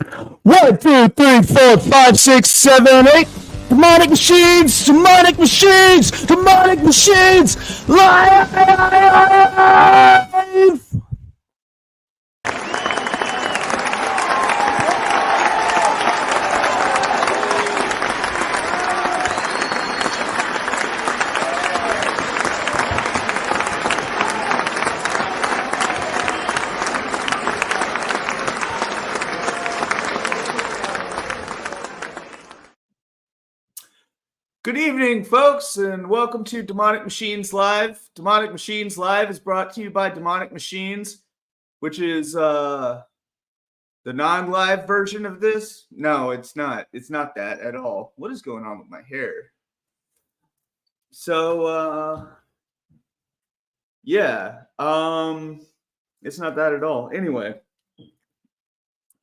1, 2, 3, 4, 5, 6, 7, 8. Demonic machines! Demonic machines! Demonic machines! Live! Good evening, folks, and welcome to Demonic Machines Live. Demonic Machines Live is brought to you by Demonic Machines, which is the non-live version of this. No, it's not. It's not that at all. What is going on with my hair? So, yeah, it's not that at all. Anyway,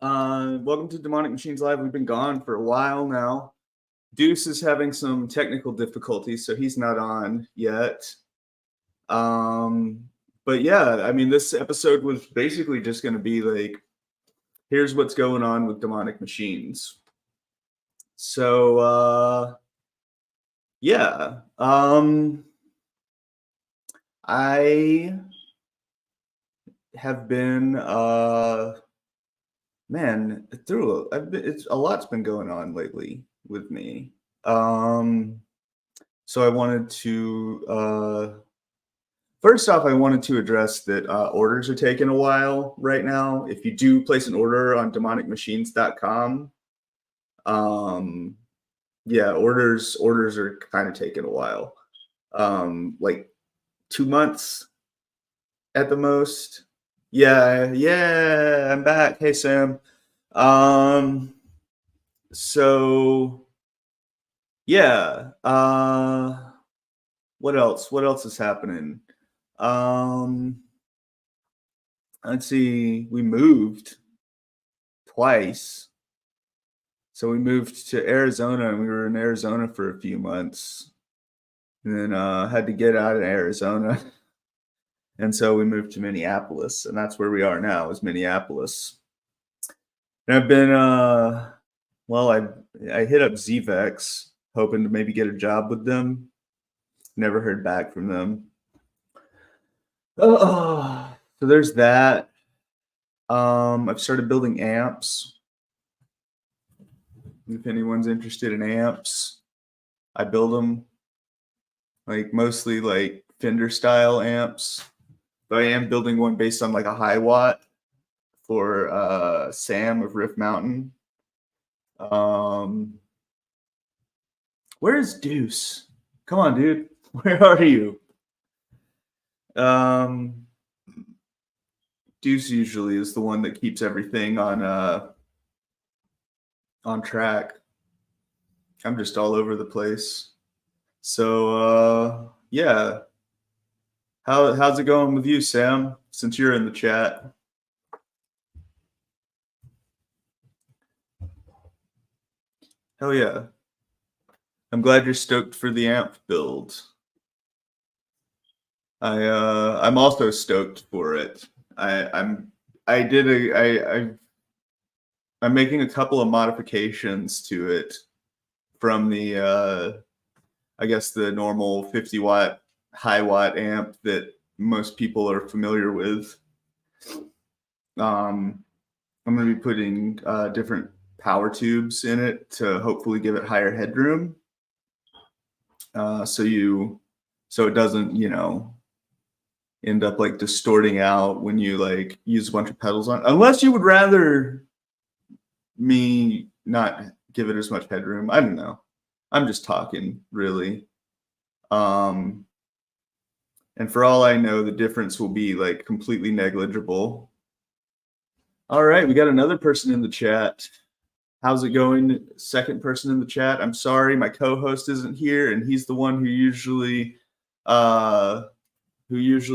welcome to Demonic Machines Live. We've been gone for a while now. Deuce is having some technical difficulties, so he's not on yet. But yeah, I mean, this episode was basically just going to be like, here's what's going on with Demonic Machines. So, yeah, I have been, man, it's a lot's been going on lately with me. So I wanted to, first off, I wanted to address that orders are taking a while right now. If you do place an order on demonicmachines.com, yeah, orders are kind of taking a while. Like 2 months at the most. Yeah, I'm back. Hey, Sam. So yeah, what else? What else is happening? Let's see. We moved twice. So we moved to Arizona, and we were in Arizona for a few months, and then had to get out of Arizona. And so we moved to Minneapolis, and that's where we are now, is Minneapolis. And I've been, well, I hit up ZVEX, hoping to maybe get a job with them. Never heard back from them. So there's that. I've started building amps. If anyone's interested in amps, I build them, like mostly like Fender style amps. But I am building one based on like a high watt for Sam of Riff Mountain. Where's Deuce? Come on, dude. Where are you? Deuce usually is the one that keeps everything on track. I'm just all over the place. So yeah. How's it going with you, Sam, since you're in the chat? Hell yeah. I'm glad you're stoked for the amp build. I'm also stoked for it. I'm making a couple of modifications to it from the I guess the normal 50 watt high watt amp that most people are familiar with. I'm going to be putting different power tubes in it to hopefully give it higher headroom. So it doesn't, end up like distorting out when you like use a bunch of pedals on, unless you would rather me not give it as much headroom. I don't know. I'm just talking, really. And for all I know, the difference will be like completely negligible. All right, we got another person in the chat. How's it going? Second person in the chat. I'm sorry, my co-host isn't here, and he's the one who usually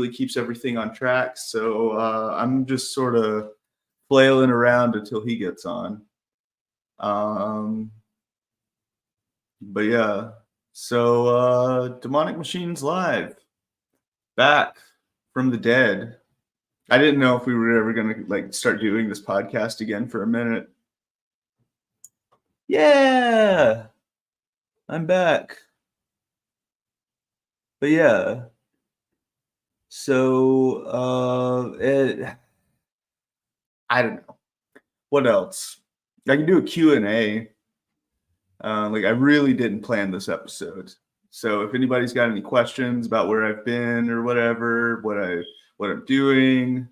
keeps everything on track. So I'm just sort of flailing around until he gets on. But yeah, so Demonic Machines Live, back from the dead. I didn't know if we were ever gonna like start doing this podcast again for a minute. Yeah, I'm back. But yeah, so I don't know what else. I can do a Q&A. Like I really didn't plan this episode. So if anybody's got any questions about where I've been or whatever, what I'm doing,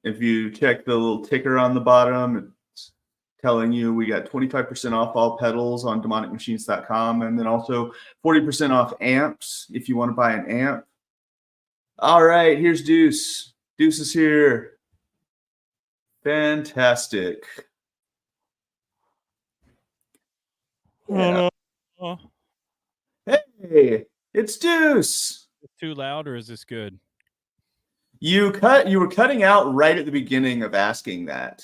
if you check the little ticker on the bottom, it's telling you we got 25% off all pedals on demonicmachines.com, and then also 40% off amps if you want to buy an amp. All right, here's Deuce. Deuce is here. Fantastic. Yeah. Oh, Hey, it's Deuce. too loud, or is this good? You were cutting out right at the beginning of asking that.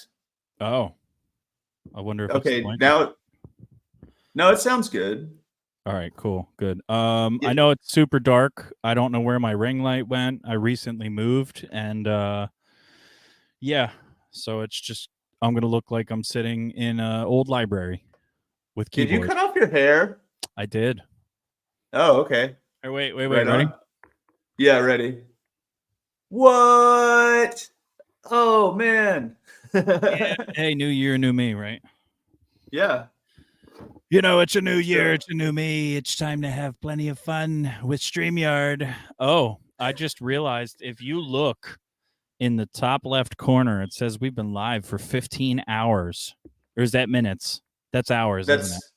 Oh, I wonder if Okay, it's now no, it sounds good. all right, cool, good. Yeah. I know it's super dark. I don't know where my ring light went. I recently moved, and yeah, so it's just I'm gonna look like I'm sitting in an old library with Did you keyboard. cut off your hair? I did. Oh, okay. Hey, wait, Right ready? on. Yeah, ready. What? Oh man. Yeah. Hey, new year, new me, right? Yeah. You know, it's a new year, So- it's a new me. It's time to have plenty of fun with StreamYard. Oh, I just realized if you look in the top left corner, it says we've been live for 15 hours. Or is that minutes? That's hours, isn't it? That's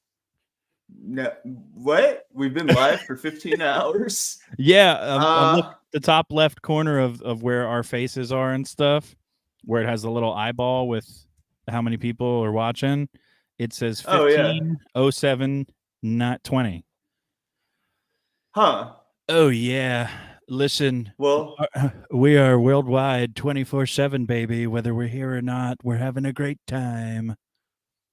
no. What? We've been live for 15 hours. Yeah, look at the top left corner of where our faces are and stuff, where it has a little eyeball with how many people are watching. It says Oh yeah. 15:07, not 20. Huh. Oh yeah. Listen, Well, we are worldwide 24/7, baby. Whether we're here or not, we're having a great time.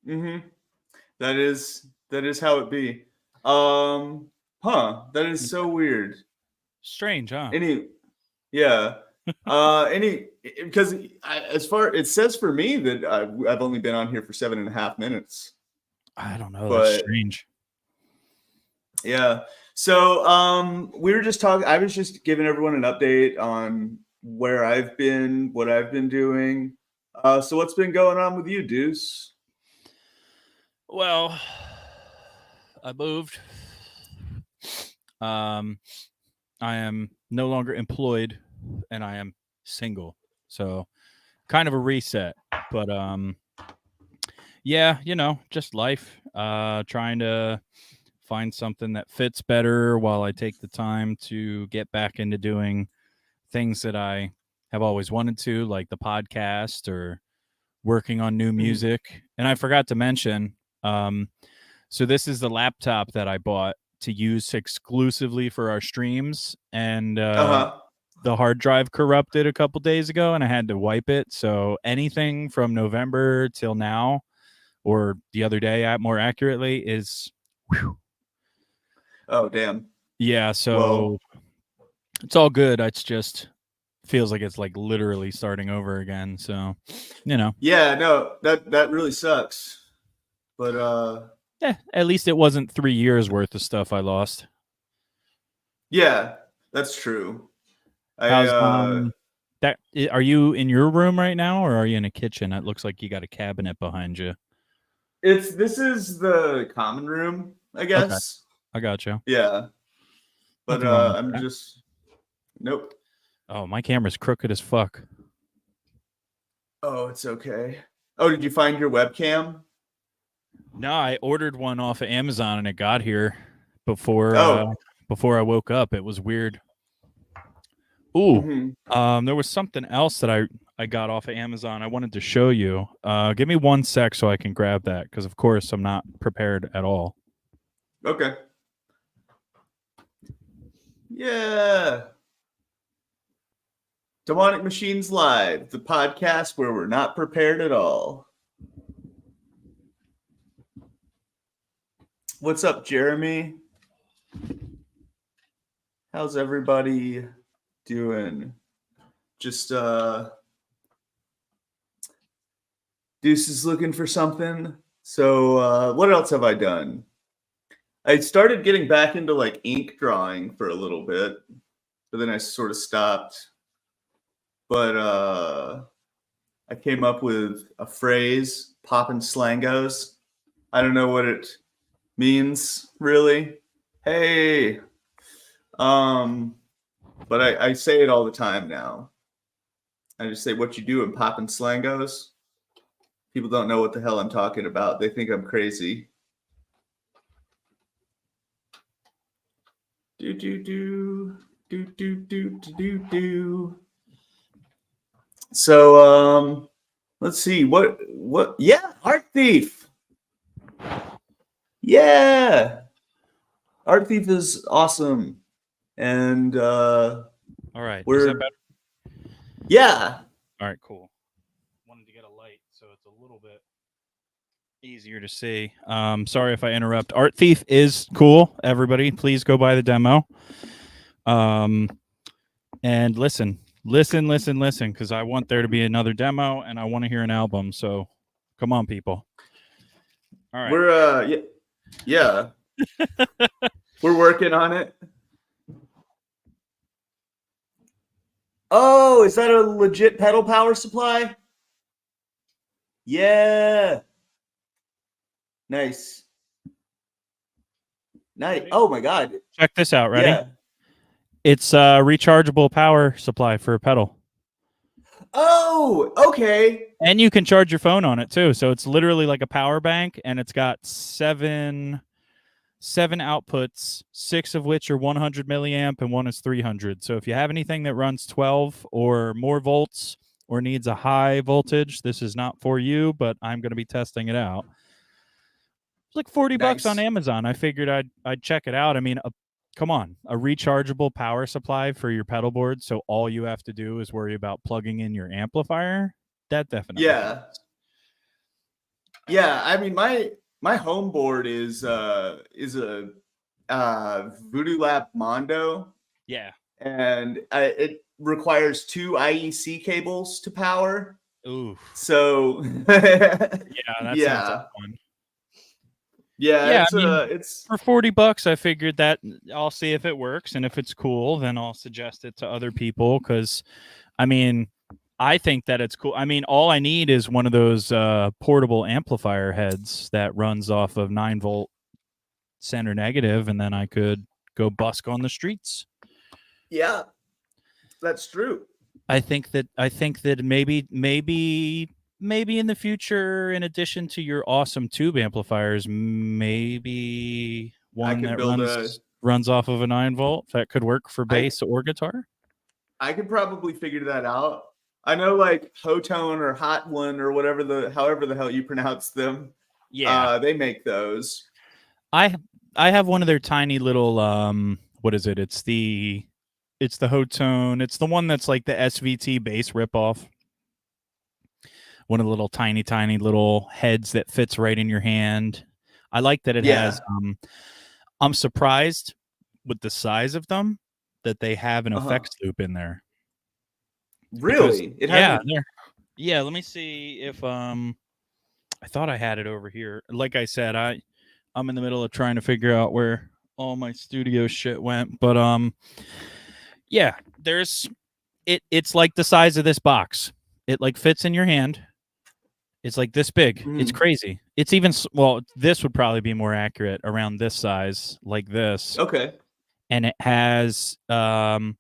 that is how it be. That is so weird. Strange, huh? Yeah. Because as far it says for me that I've only been on here for 7.5 minutes. I don't know. But That's strange. yeah. So we were just talking. I was just giving everyone an update on where I've been, what I've been doing. So what's been going on with you, Deuce? Well, I moved. I am no longer employed, and I am single. So, kind of a reset. But yeah, you know, just life. Trying to find something that fits better while I take the time to get back into doing things that I have always wanted to, like the podcast or working on new music. And I forgot to mention, so this is the laptop that I bought to use exclusively for our streams, and the hard drive corrupted a couple days ago, and I had to wipe it. So anything from November till now, or the other day, more accurately, is. Whew. Oh damn. Yeah, so it's all good. It's just feels like it's like literally starting over again. So, you know. Yeah, no, that really sucks. But yeah, at least it wasn't 3 years worth of stuff I lost. yeah, that's true. How's that? Are you in your room right now, or are you in a kitchen? It looks like you got a cabinet behind you. This is the common room, I guess. Okay. I got you. Yeah. But I'm just nope. Oh, my camera's crooked as fuck. Oh, it's okay. Oh, did you find your webcam? No, I ordered one off of Amazon and it got here before I woke up. It was weird. Ooh, there was something else that I got off of Amazon. I wanted to show you. Give me 1 sec so I can grab that, because of course I'm not prepared at all. Okay. Yeah. Demonic Machines Live, the podcast where we're not prepared at all. What's up, Jeremy? How's everybody doing? Just Deuce is looking for something. So what else have I done? I started getting back into like ink drawing for a little bit, but then I sort of stopped. But I came up with a phrase, poppin' slangos. I don't know what it means really. Hey, but I say it all the time now. I just say what you do in poppin' slangos. People don't know what the hell I'm talking about. They think I'm crazy. Do do do do do do do do. So let's see what yeah, Art Thief. Yeah. Art Thief is awesome. And All right. Is that better? Yeah. All right, cool. Wanted to get a light so it's a little bit easier to see. Sorry if I interrupt. Art Thief is cool. Everybody, please go buy the demo. And listen, because I want there to be another demo and I want to hear an album. So come on, people. All right. We're yeah. We're working on it. Oh, is that a legit pedal power supply? Yeah. Nice. Nice. Oh my god. Check this out. Ready? Yeah. It's a rechargeable power supply for a pedal. Oh, okay. And you can charge your phone on it too. So it's literally like a power bank, and it's got seven outputs, 6 of which are 100 milliamp and 1 is 300. So if you have anything that runs 12 or more volts or needs a high voltage, this is not for you, but I'm going to be testing it out. It's like 40 bucks on Amazon. I figured I'd check it out. I mean, come on, a rechargeable power supply for your pedal board, so all you have to do is worry about plugging in your amplifier. That definitely helps. Yeah, I mean my home board is a Voodoo Lab Mondo. Yeah. And it requires 2 IEC cables to power. Ooh. So that sounds like fun. Yeah, it's for 40 bucks. I figured that I'll see if it works, and if it's cool, then I'll suggest it to other people. Because, I mean, I think that it's cool. I mean, all I need is one of those portable amplifier heads that runs off of 9-volt center negative, and then I could go busk on the streets. Yeah, that's true. I think that maybe in the future, in addition to your awesome tube amplifiers, maybe one that runs off of a 9-volt that could work for bass or guitar. I could probably figure that out. I know like Hotone or Hot One or however the hell you pronounce them. Yeah, they make those. I have one of their tiny little what is it? It's the Hotone. It's the one that's like the SVT bass ripoff. One of the little tiny little heads that fits right in your hand. I like that it has. I'm surprised with the size of them that they have an effects loop in there. Really? Because, yeah. Let me see if I thought I had it over here. Like I said, I'm in the middle of trying to figure out where all my studio shit went, but yeah, there's it's like the size of this box. It like fits in your hand. It's like this big. It's crazy. It's even this would probably be more accurate, around this size, like this. Okay. And it has the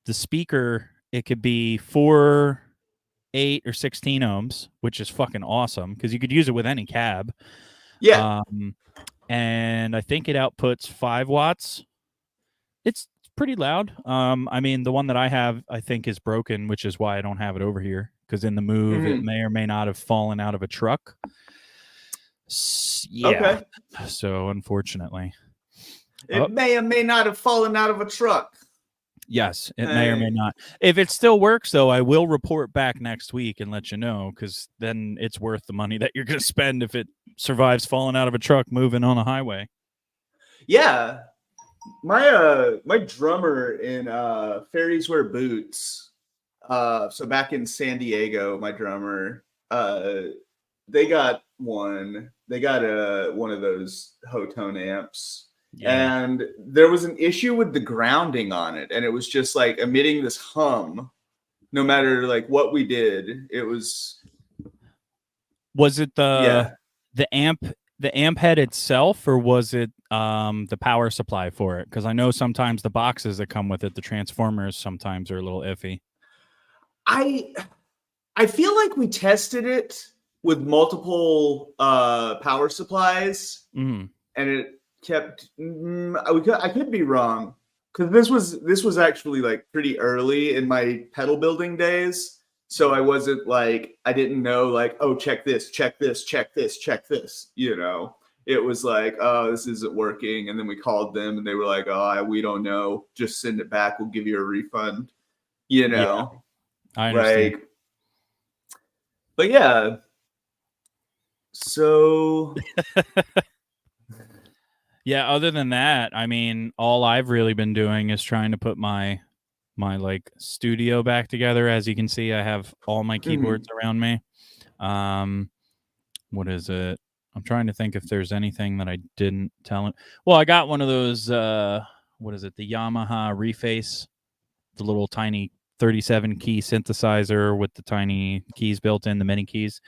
speaker. It could be 4, 8, or 16 ohms, which is fucking awesome because you could use it with any cab. Yeah. And I think it outputs 5 watts. It's pretty loud. I mean, the one that I have, I think, is broken, which is why I don't have it over here. Because in the move, it may or may not have fallen out of a truck. Yeah. Okay. So, unfortunately. It may or may not have fallen out of a truck. Yes, it may or may not. If it still works, though, I will report back next week and let you know, because then it's worth the money that you're going to spend if it survives falling out of a truck moving on a highway. Yeah. My drummer in Fairies Wear Boots, so back in San Diego, my drummer, they got one. They got one of those Hotone amps, Yeah. and there was an issue with the grounding on it, and it was just like emitting this hum. No matter like what we did, it was Was it yeah. the amp head itself, or was it the power supply for it? Because I know sometimes the boxes that come with it, the transformers, sometimes are a little iffy. I feel like we tested it with multiple power supplies, Mm. and it kept. I could be wrong because this was actually like pretty early in my pedal building days, so I wasn't like I didn't know like, oh, check this, check this, check this, check this. You know, it was like, oh, this isn't working, and then we called them, and they were like, oh, we don't know, just send it back, we'll give you a refund. You Yeah, know, I understand. like. But yeah, so Yeah, other than that, I mean, all I've really been doing is trying to put my like studio back together. As you can see, I have all my keyboards around me. What is it? I'm trying to think if there's anything that I didn't tell him. Well, I got one of those what is it? The Yamaha Reface, the little tiny 37 key synthesizer with the tiny keys built in, the mini keys.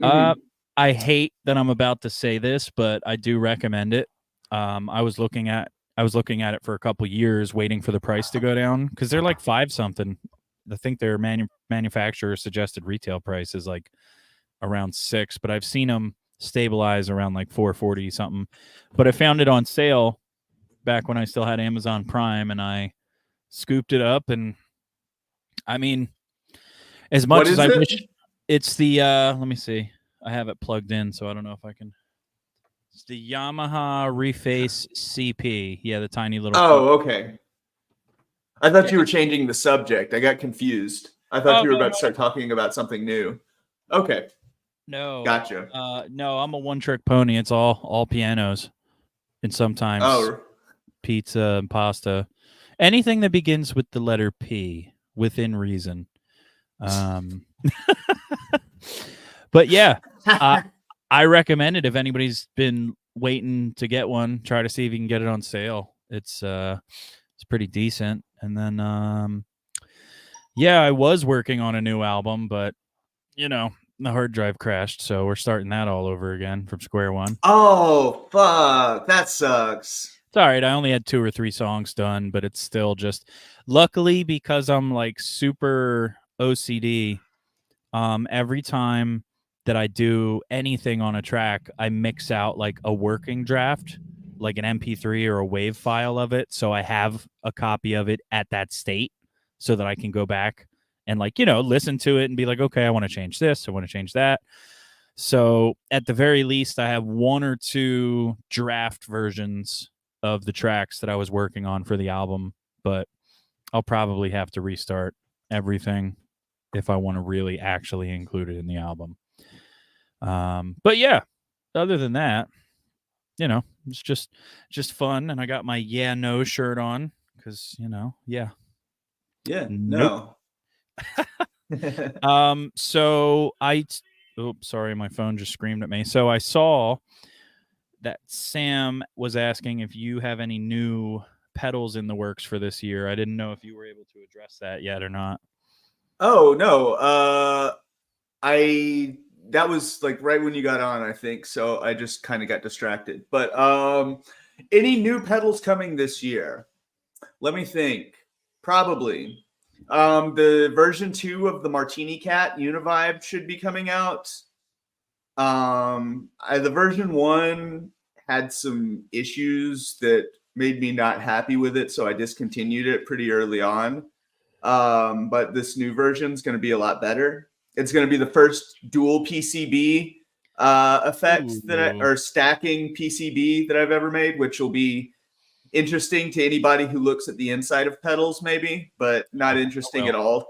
I hate that I'm about to say this, but I do recommend it. I was looking at it for a couple years, waiting for the price to go down because they're like $5 something. I think their manufacturer suggested retail price is like around $6, but I've seen them stabilize around like $4.40 something. But I found it on sale back when I still had Amazon Prime, and I scooped it up. And I mean, as much what as is I it? wish, it's the let me see. I have it plugged in, so I don't know if I can. It's the Yamaha Reface CP. Yeah, the tiny little. Oh, okay. I thought Yeah. you were changing the subject. I got confused. I thought you were about to start talking about something new. Okay, No, gotcha. no, I'm a one-trick pony. It's all pianos, and sometimes Oh, pizza and pasta. Anything that begins with the letter P, within reason. But yeah, I recommend it if anybody's been waiting to get one. Try to see if you can get it on sale. It's pretty decent. And then yeah, I was working on a new album, but you know, the hard drive crashed, so we're starting that all over again from square one. oh, fuck, that sucks. It's all right. I only had 2 or 3 songs done, but it's still just luckily because I'm like super OCD. Every time that I do anything on a track, I mix out like a working draft, like an MP3 or a WAV file of it, so I have a copy of it at that state so that I can go back and like, you know, listen to it and be like, okay, I want to change this, I want to change that. So at the very least, I have 1 or 2 draft versions of the tracks that I was working on for the album, but I'll probably have to restart everything if I want to really actually include it in the album. But yeah, other than that, you know, it's just fun. And I got my yeah no shirt on because, you know, yeah. Yeah, Nope. no. So oops, sorry, my phone just screamed at me. So I saw that Sam was asking if you have any new pedals in the works for this year. I didn't know if you were able to address that yet or not. Oh no, that was like right when you got on, I think. So I just kind of got distracted. But any new pedals coming this year? Let me think. Probably. The version 2 of the Martini Cat Univibe should be coming out. The version 1 had some issues that made me not happy with it, so I discontinued it pretty early on. But this new version is going to be a lot better. It's going to be the first dual PCB effect or stacking PCB that I've ever made, which will be interesting to anybody who looks at the inside of pedals, maybe, but not interesting at all.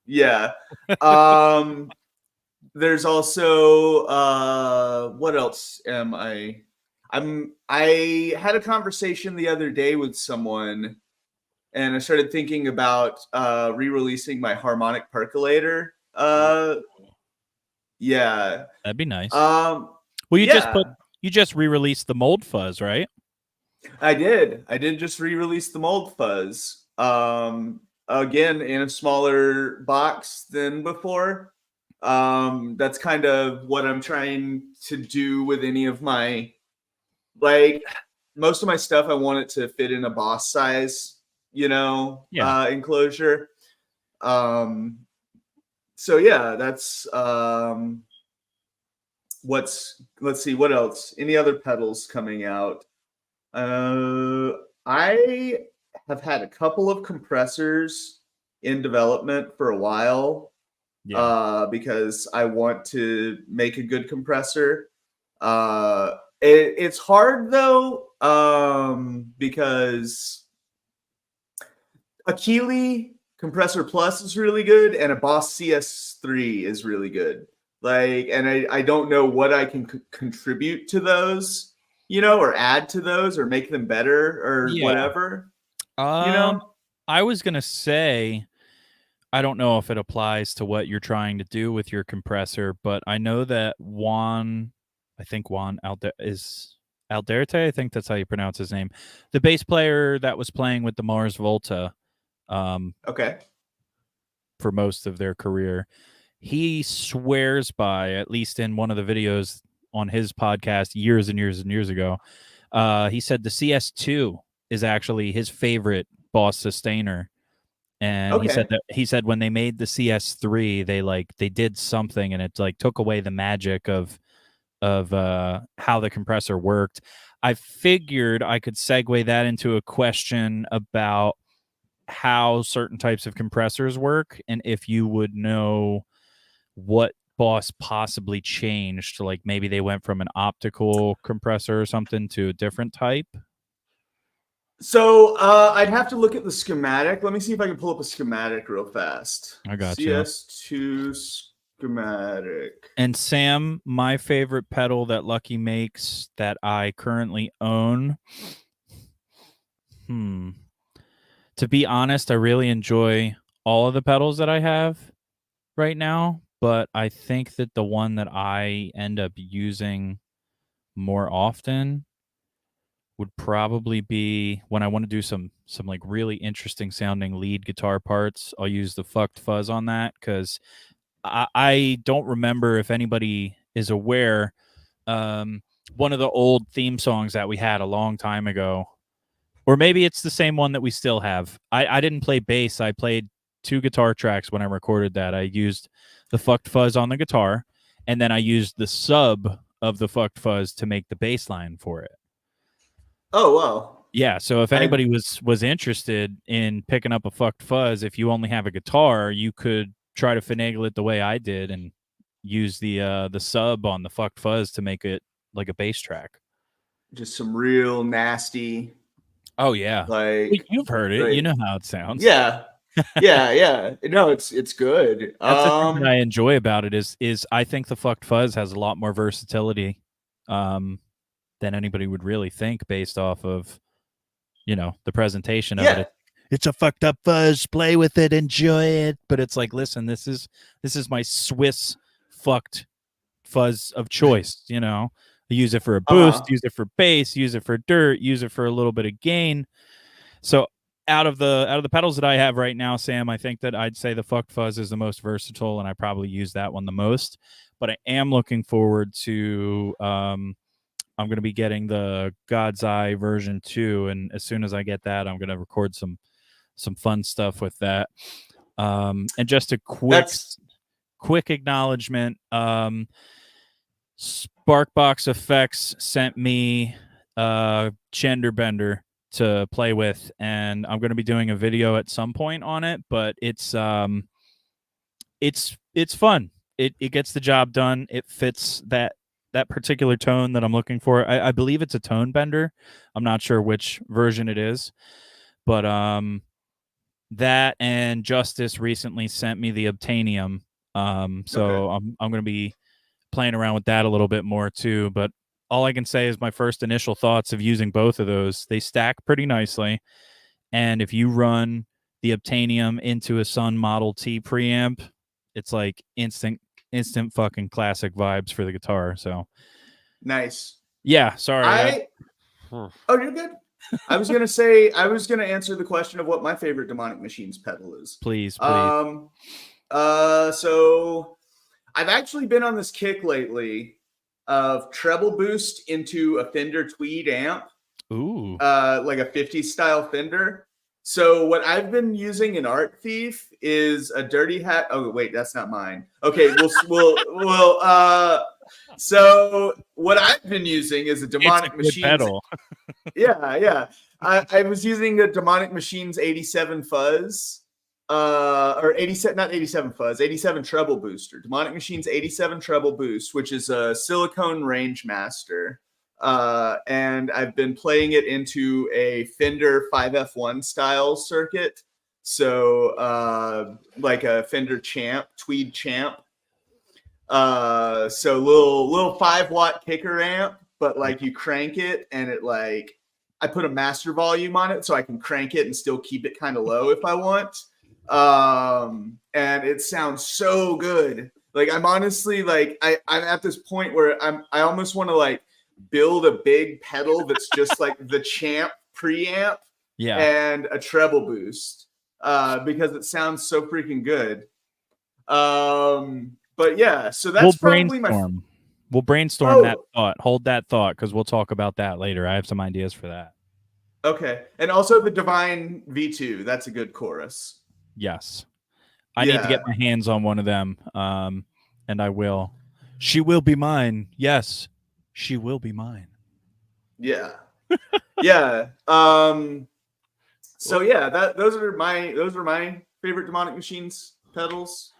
Yeah. There's also what else am I? I had a conversation the other day with someone, and I started thinking about re-releasing my harmonic percolator. Yeah. That'd be nice. Um, Well, yeah, you just re-released the mold fuzz, right? I did. I did just re-release the mold fuzz. Again in a smaller box than before. That's kind of what I'm trying to do with any of my, like, most of my stuff. I want it to fit in a boss size, Yeah. enclosure. Um, so yeah, that's let's see what else. Any other pedals coming out? I have had a couple of compressors in development for a while, Yeah. because I want to make a good compressor. It's hard though, because a Keeley compressor plus is really good, and a Boss CS3 is really good. Like, and I don't know what I can contribute to those, or add to those, or make them better, or Yeah. whatever, I was gonna say, I don't know if it applies to what you're trying to do with your compressor, but I know that I think Juan is Alderte. I think that's how you pronounce his name. The bass player that was playing with the Mars Volta, Okay. for most of their career. He swears by, at least in one of the videos on his podcast years and years and years ago, he said the CS2 is actually his favorite Boss sustainer. And Okay. he said when they made the CS3, they did something and it like took away the magic of how the compressor worked. I figured I could segue that into a question about how certain types of compressors work and if you would know what Boss possibly changed. Like maybe they went from an optical compressor or something to a different type. So I'd have to look at the schematic. Let me see if I can pull up a schematic real fast. I got you. CS2 schematic. And Sam, my favorite pedal that Lucky makes that I currently own. To be honest, I really enjoy all of the pedals that I have right now, but I think that the one that I end up using more often would probably be when I want to do some like really interesting sounding lead guitar parts. I'll use the fucked fuzz on that because I don't remember if anybody is aware. One of the old theme songs that we had a long time ago, or maybe it's the same one that we still have. I didn't play bass. I played 2 guitar tracks when I recorded that. I used the fucked fuzz on the guitar, and then I used the sub of the fucked fuzz to make the bass line for it. Oh, wow. Yeah, so if anybody was interested in picking up a fucked fuzz, if you only have a guitar, you could try to finagle it the way I did and use the sub on the fucked fuzz to make it like a bass track. Just some real nasty. Oh yeah, like you've heard it. You know how it sounds. Yeah, yeah. No, it's good. That's the thing that I enjoy about it is I think the fucked fuzz has a lot more versatility than anybody would really think based off of the presentation of it. It's a fucked up fuzz. Play with it, enjoy it. But it's like, listen, this is my Swiss fucked fuzz of choice. I use it for a boost, use it for bass, use it for dirt, use it for a little bit of gain. So out of the pedals that I have right now, Sam, I think that I'd say the fucked fuzz is the most versatile, and I probably use that one the most. But I am looking forward to I'm going to be getting the God's Eye version 2, and as soon as I get that, I'm going to record some fun stuff with that. And just a quick acknowledgement. Sparkbox Effects sent me Gender Bender to play with, and I'm going to be doing a video at some point on it, but it's fun. It gets the job done. It fits that particular tone that I'm looking for. I believe it's a tone bender. I'm not sure which version it is, but that and Justice recently sent me the Obtainium. So I'm going to be playing around with that a little bit more too. But all I can say is my first initial thoughts of using both of those, they stack pretty nicely. And if you run the Obtainium into a Sun Model T preamp, it's like instant instant fucking classic vibes for the guitar. So Nice. yeah, sorry. Oh, you're good. I was gonna answer the question of what my favorite Demonic Machines pedal is. Please. So I've actually been on this kick lately of treble boost into a Fender Tweed amp. Ooh. Like a 50s style Fender. So what I've been using in Art Thief is a dirty hat. Oh wait, that's not mine. Okay, so what I've been using is a Demonic Machines pedal. yeah. I was using a Demonic Machines 87 fuzz, or 87, not 87 fuzz, 87 treble booster. Demonic Machines 87 treble boost, which is a silicone range master. And I've been playing it into a Fender 5F1 style circuit. So like a Fender Champ, Tweed Champ. So little 5-watt kicker amp, but like you crank it and it like, I put a master volume on it so I can crank it and still keep it kind of low if I want. And it sounds so good. Like I'm honestly like, I'm at this point where I almost want to like build a big pedal that's just like the Champ preamp and a treble boost because it sounds so freaking good. But yeah, so that's probably We'll brainstorm that thought. Hold that thought because we'll talk about that later. I have some ideas for that. Okay. And also the Divine V2. That's a good chorus. Yes. I need to get my hands on one of them. And I will. She will be mine. Yes. She will be mine. Yeah. Yeah. So yeah, those are my favorite Demonic Machines pedals.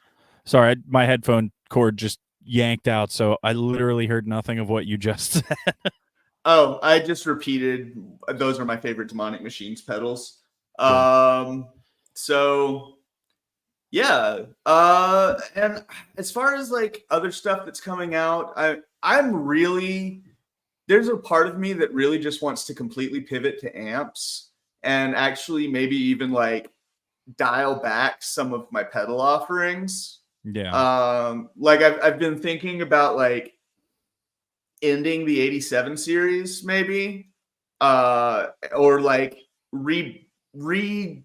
Sorry, my headphone cord just yanked out, so I literally heard nothing of what you just said. Oh, I just repeated those are my favorite Demonic Machines pedals. So yeah. And as far as like other stuff that's coming out, I'm really, there's a part of me that really just wants to completely pivot to amps and actually maybe even like dial back some of my pedal offerings. Yeah. Like I've been thinking about like ending the 87 series maybe, or like re-releasing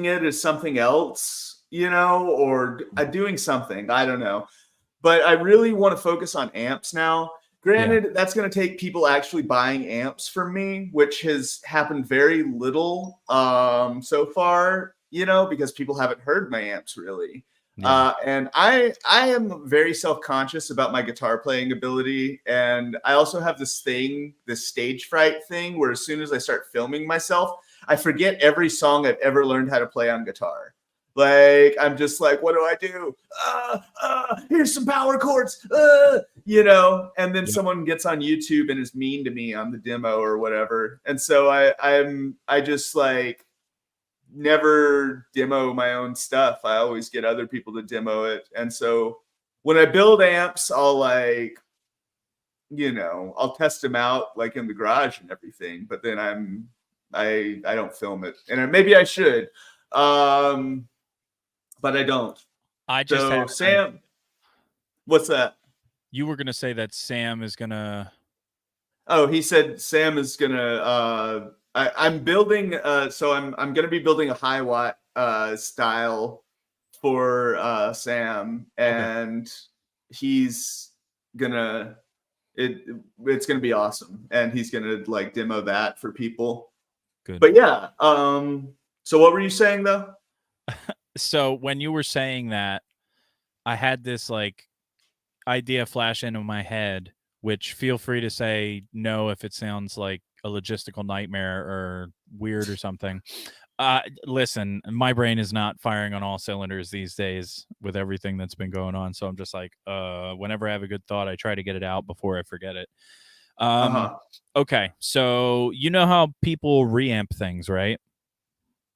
it as something else, you know, or doing something. I don't know. But I really want to focus on amps now. Granted, that's going to take people actually buying amps from me, which has happened very little so far, you know, because people haven't heard my amps really. Yeah. And I am very self-conscious about my guitar playing ability. And I also have this stage fright thing where as soon as I start filming myself, I forget every song I've ever learned how to play on guitar. Like, I'm just like, what do I do? Here's some power chords, you know, and then someone gets on YouTube and is mean to me on the demo or whatever. And so I just like never demo my own stuff. I always get other people to demo it. And so when I build amps, I'll like, you know, I'll test them out like in the garage and everything, but then I don't film it. And maybe I should. But I don't. I just have Sam. What's that? You were gonna say that Sam is gonna. Oh, he said Sam is gonna. I'm building. So I'm gonna be building a high watt style for Sam, and he's gonna. It's gonna be awesome, and he's gonna like demo that for people. Good. But yeah. So what were you saying though? So when you were saying that, I had this like idea flash into my head, which feel free to say no if it sounds like a logistical nightmare or weird or something. Listen, my brain is not firing on all cylinders these days with everything that's been going on. So I'm just like, whenever I have a good thought, I try to get it out before I forget it. Okay, so you know how people reamp things, right?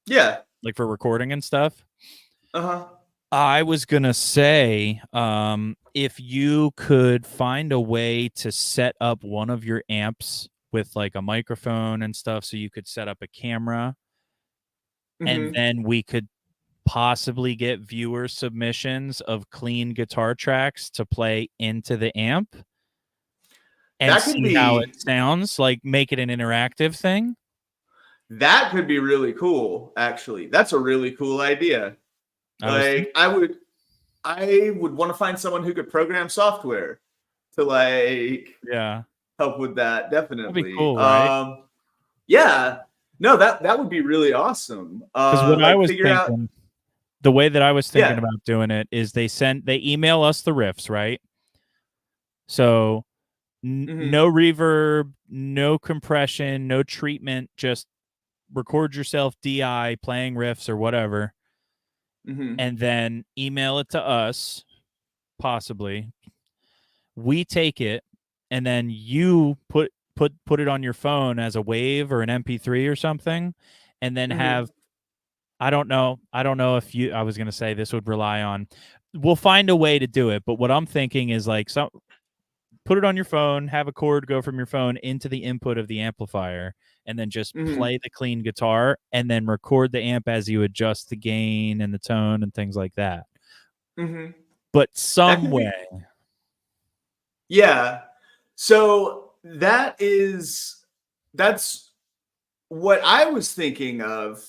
Yeah. Like for recording and stuff. Uh-huh. I was going to say, if you could find a way to set up one of your amps with like a microphone and stuff so you could set up a camera and then we could possibly get viewer submissions of clean guitar tracks to play into the amp and That could see how it be sounds, like make it an interactive thing. that could be really cool, actually. That's a really cool idea. Like I would want to find someone who could program software to like Yeah. help with that. Definitely. That'd be cool, right? Yeah. No, that would be really awesome. Because what I Like was figure out thinking, the way that I was thinking Yeah. about doing it is they email us the riffs, right? So no reverb, no compression, no treatment, just record yourself DI playing riffs or whatever, and then email it to us, possibly. We take it, and then you put it on your phone as a wave or an MP3 or something, and then have I don't know if you I was going to say this would rely on we'll find a way to do it, but what I'm thinking is like put it on your phone, have a cord go from your phone into the input of the amplifier, and then just play the clean guitar, and then record the amp as you adjust the gain and the tone and things like that. But some way. Yeah. So that's what I was thinking of.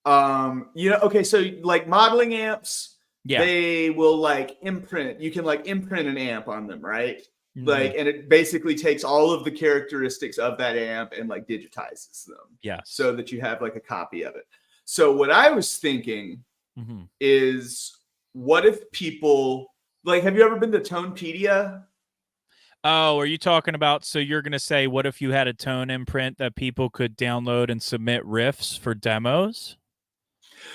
Okay, so like modeling amps, they will like imprint. You can like imprint an amp on them, right? Like, and it basically takes all of the characteristics of that amp and like digitizes them. Yeah. So that you have like a copy of it. So what I was thinking is, what if people like, have you ever been to Tonepedia? Oh, are you talking about, so you're going to say, what if you had a tone imprint that people could download and submit riffs for demos?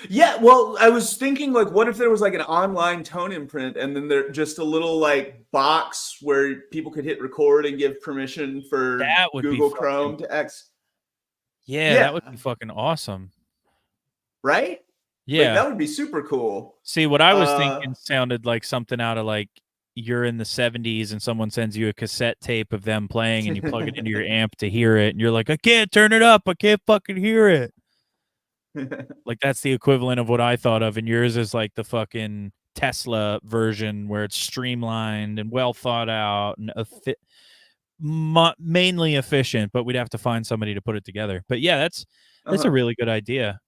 Yeah, well, I was thinking like, what if there was like an online tone imprint, and then there just a little like box where people could hit record and give permission for Google Chrome to X. Yeah, that would be fucking awesome. Right? Yeah. Like, that would be super cool. See, what I was thinking sounded like something out of like, you're in the 70s and someone sends you a cassette tape of them playing and you plug it into your amp to hear it, and you're like, I can't turn it up. I can't fucking hear it. Like, that's the equivalent of what I thought of, and yours is like the fucking Tesla version where it's streamlined and well thought out and mainly efficient, but we'd have to find somebody to put it together. But yeah, that's a really good idea.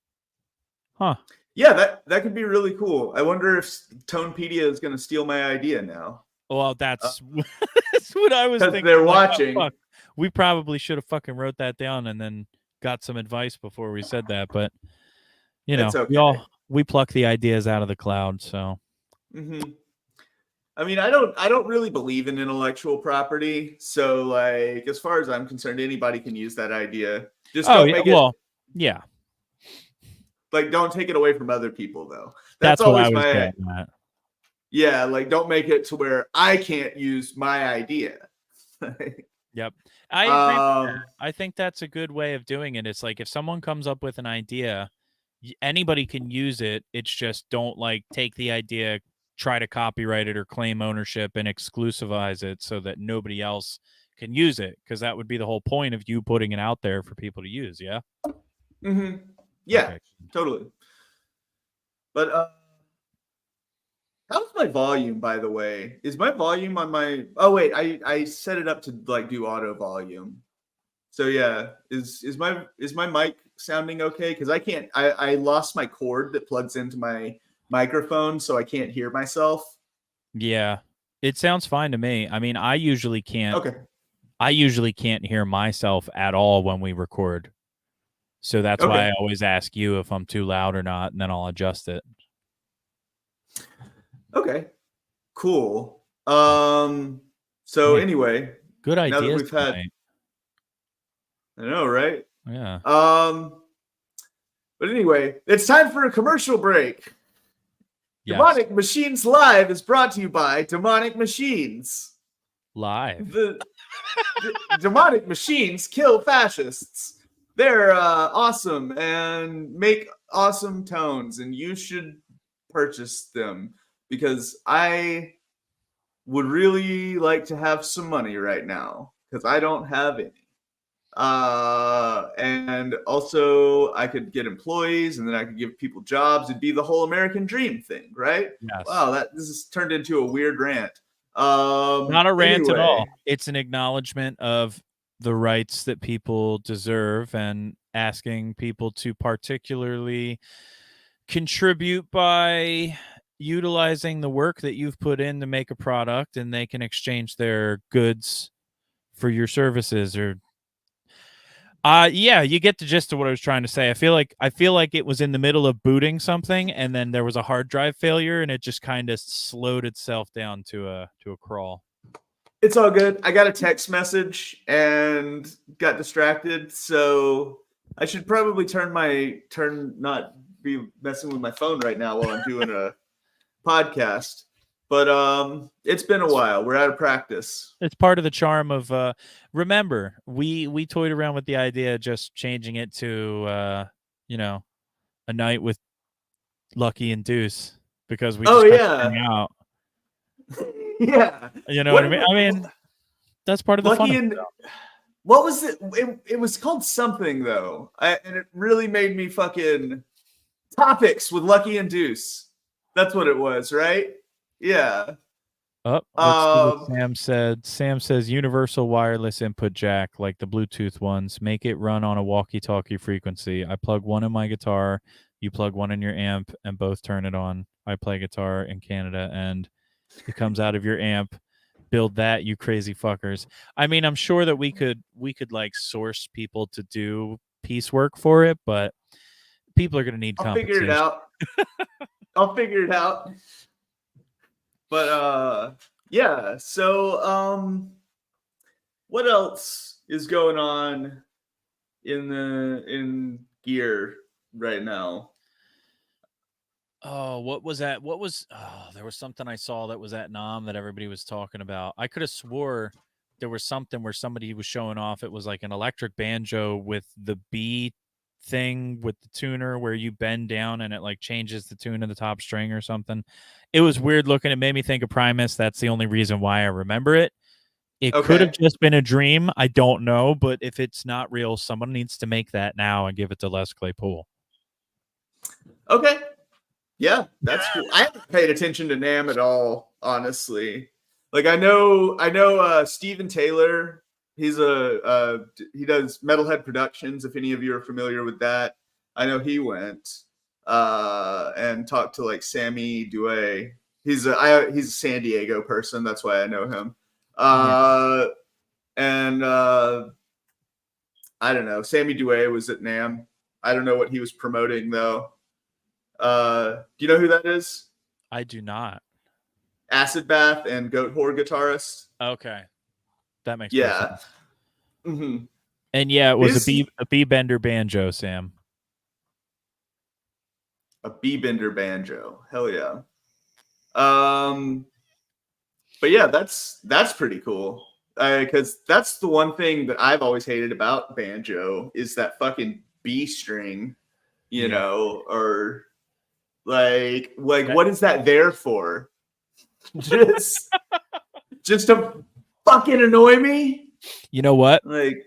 Huh. Yeah, that could be really cool. I wonder if Tonepedia is going to steal my idea now. Well, that's what I was thinking. They're like, watching. Oh, fuck. We probably should have fucking wrote that down and then got some advice before we said that. But you know, okay. we pluck the ideas out of the cloud. So, I mean, I don't really believe in intellectual property. So, like, as far as I'm concerned, anybody can use that idea. Just don't make it. Yeah. Like, don't take it away from other people, though. That's always what I was getting at. Yeah, like, don't make it to where I can't use my idea. Yep. I agree with that. I think that's a good way of doing it. It's like, if someone comes up with an idea, anybody can use it. It's just, don't like take the idea, try to copyright it or claim ownership and exclusivize it so that nobody else can use it, because that would be the whole point of you putting it out there for people to use. Yeah. Yeah, okay. Totally. But how's my volume, by the way? Is my volume on my... Oh, wait, I set it up to like do auto volume. So yeah, is my mic sounding okay? Because I lost my cord that plugs into my microphone, so I can't hear myself. Yeah, it sounds fine to me. I mean, I usually can't. Okay. I usually can't hear myself at all when we record. So that's why I always ask you if I'm too loud or not, and then I'll adjust it. Okay. Cool. So anyway, good idea. Now that we've had, I know, right? Yeah. But anyway, it's time for a commercial break. Yes. Demonic Machines Live is brought to you by Demonic Machines. Live. The Demonic Machines kill fascists. They're awesome and make awesome tones, and you should purchase them, because I would really like to have some money right now, because I don't have any. And also I could get employees, and then I could give people jobs. It'd be the whole American dream thing, right? Yes. Wow, this has turned into a weird rant. Not a rant at all. Anyway. It's an acknowledgement of the rights that people deserve and asking people to particularly contribute by utilizing the work that you've put in to make a product, and they can exchange their goods for your services. Or yeah, you get the gist of what I was trying to say. I feel like it was in the middle of booting something, and then there was a hard drive failure, and it just kind of slowed itself down to a crawl. It's all good. I got a text message and got distracted, so I should probably not be messing with my phone right now while I'm doing a podcast. But it's been a while. We're out of practice. It's part of the charm of remember, we toyed around with the idea of just changing it to you know, a night with Lucky and Deuce, because we just hang out. Yeah. You know what I mean? I mean, that's part of the Lucky fun. And what was it? It was called something though, and it really made me fucking topics with Lucky and Deuce. That's what it was, right? Yeah. Oh, let's see what Sam said. Sam says universal wireless input jack, like the Bluetooth ones. Make it run on a walkie-talkie frequency. I plug one in my guitar, you plug one in your amp, and both turn it on. I play guitar in Canada, and it comes out of your amp. Build that, you crazy fuckers. I mean, I'm sure that we could like source people to do piecework for it, but people are going to need compensation. I'll figure it out. But yeah, so what else is going on in gear right now? Oh, what was that? There was something I saw that was at NAMM that everybody was talking about. I could have swore there was something where somebody was showing off. It was like an electric banjo with the B thing with the tuner where you bend down and it like changes the tune of the top string or something. It was weird looking. It made me think of Primus. That's the only reason why I remember it. It could have just been a dream. I don't know. But if it's not real, someone needs to make that now and give it to Les Claypool. Okay. Yeah, that's cool. I haven't paid attention to NAMM at all, honestly. Like I know Steven Taylor. He's he does Metalhead Productions. If any of you are familiar with that, I know he went and talked to like Sammy Due. He's a San Diego person. That's why I know him. And I don't know. Sammy Due was at NAMM. I don't know what he was promoting though. Do you know who that is? I do not. Acid Bath and Goat Whore guitarist. Okay, that makes sense. Mm-hmm. And yeah, it was a B bender banjo, Sam. A B bender banjo, hell yeah. But yeah, that's pretty cool. Because that's the one thing that I've always hated about banjo is that fucking B string, you know, or like what is that there for? Just to fucking annoy me? You know what? Like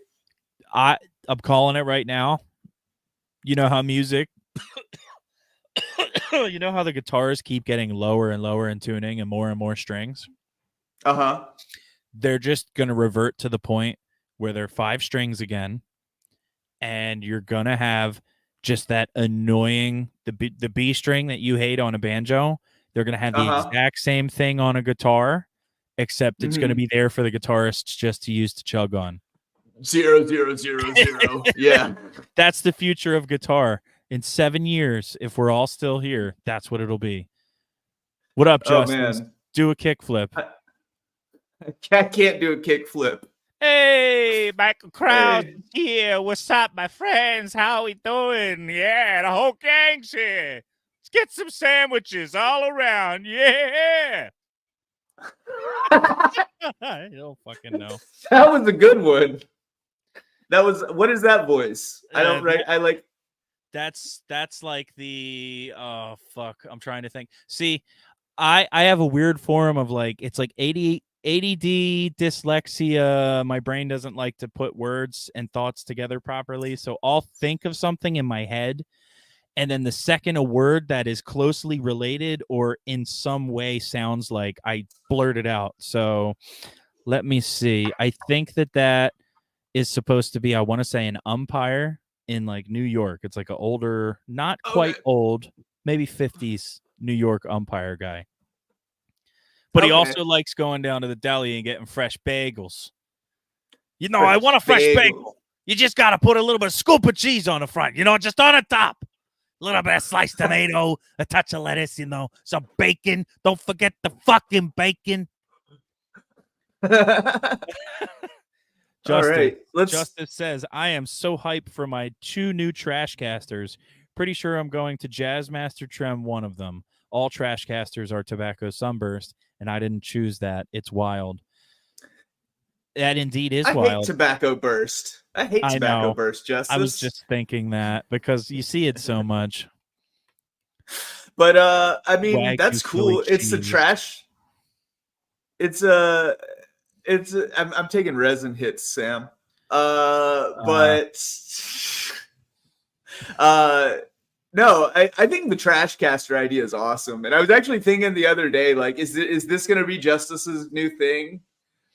I'm calling it right now. You know how music you know how the guitars keep getting lower and lower in tuning and more strings? Uh-huh. They're just going to revert to the point where they're 5 strings again, and you're going to have just that annoying the B string that you hate on a banjo. They're going to have the exact same thing on a guitar, except it's going to be there for the guitarists just to use to chug on. 0 0 0 0. Yeah. That's the future of guitar. In 7 years, if we're all still here, that's what it'll be. What up, Justin? Oh, man. Do a kickflip. I can't do a kickflip. Hey, Michael Krause here. What's up, my friends? How we doing? Yeah, the whole gang's here. Let's get some sandwiches all around. Yeah. I don't fucking know. That was a good one. That was, what is that voice? I don't That's like the oh fuck. I'm trying to think. See, I have a weird form of like it's like 88 ADD, dyslexia, my brain doesn't like to put words and thoughts together properly. So I'll think of something in my head, and then the second a word that is closely related or in some way sounds like, I blurt it out. So let me see. I think that is supposed to be, I want to say, an umpire in like New York. It's like an older, not quite old, maybe 50s New York umpire guy. But he also likes going down to the deli and getting fresh bagels. You know, I want a fresh bagel. You just got to put a little bit of scoop of cheese on the front, you know, just on the top. A little bit of sliced tomato, a touch of lettuce, you know, some bacon. Don't forget the fucking bacon. Justice says, I am so hyped for my 2 new trash casters. Pretty sure I'm going to Jazzmaster Trem one of them. All trash casters are Tobacco Sunburst, and I didn't choose that. It's wild. That indeed is wild. I hate Tobacco Burst. I hate Tobacco Burst, Justice. I was just thinking that because you see it so much. But I mean, that's cool. It's the trash. I'm taking resin hits, Sam. No, I think the trash caster idea is awesome. And I was actually thinking the other day, like, is this going to be Justice's new thing?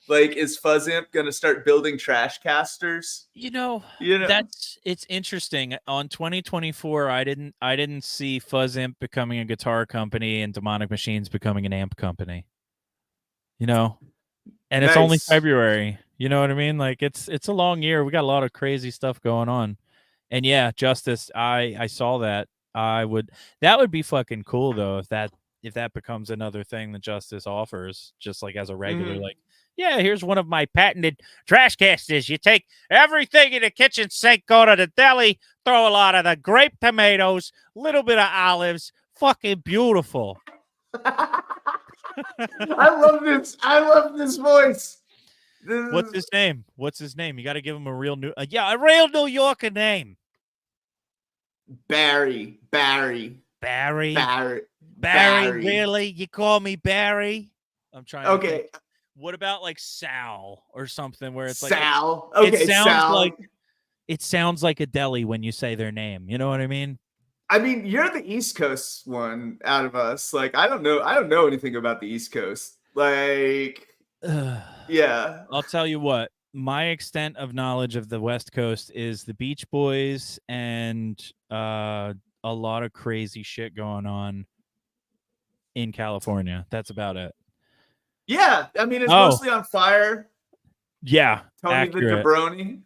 Like, is FuzzImp going to start building trash casters? You know, it's interesting. On 2024, I didn't see FuzzImp becoming a guitar company and Demonic Machines becoming an amp company. You know, and it's only February. You know what I mean? Like, it's a long year. We got a lot of crazy stuff going on. And yeah, Justice, I saw that. That would be fucking cool though if that becomes another thing that Justice offers, just like as a regular, like, yeah, here's one of my patented trash casters. You take everything in the kitchen sink, go to the deli, throw a lot of the grape tomatoes, little bit of olives, fucking beautiful. I love this. I love this voice. What's his name? You got to give him a real New Yorker name. Barry. Really? You call me Barry? I'm trying. Okay. What about like Sal or something where it's like Sal? Okay, Sal. It sounds like a deli when you say their name. You know what I mean? I mean, you're the East Coast one out of us. Like, I don't know anything about the East Coast. Like, yeah. I'll tell you what. My extent of knowledge of the West Coast is the Beach Boys and a lot of crazy shit going on in California. That's about it. Yeah, I mean, it's mostly on fire. Yeah, Tony accurate. the Jabroni.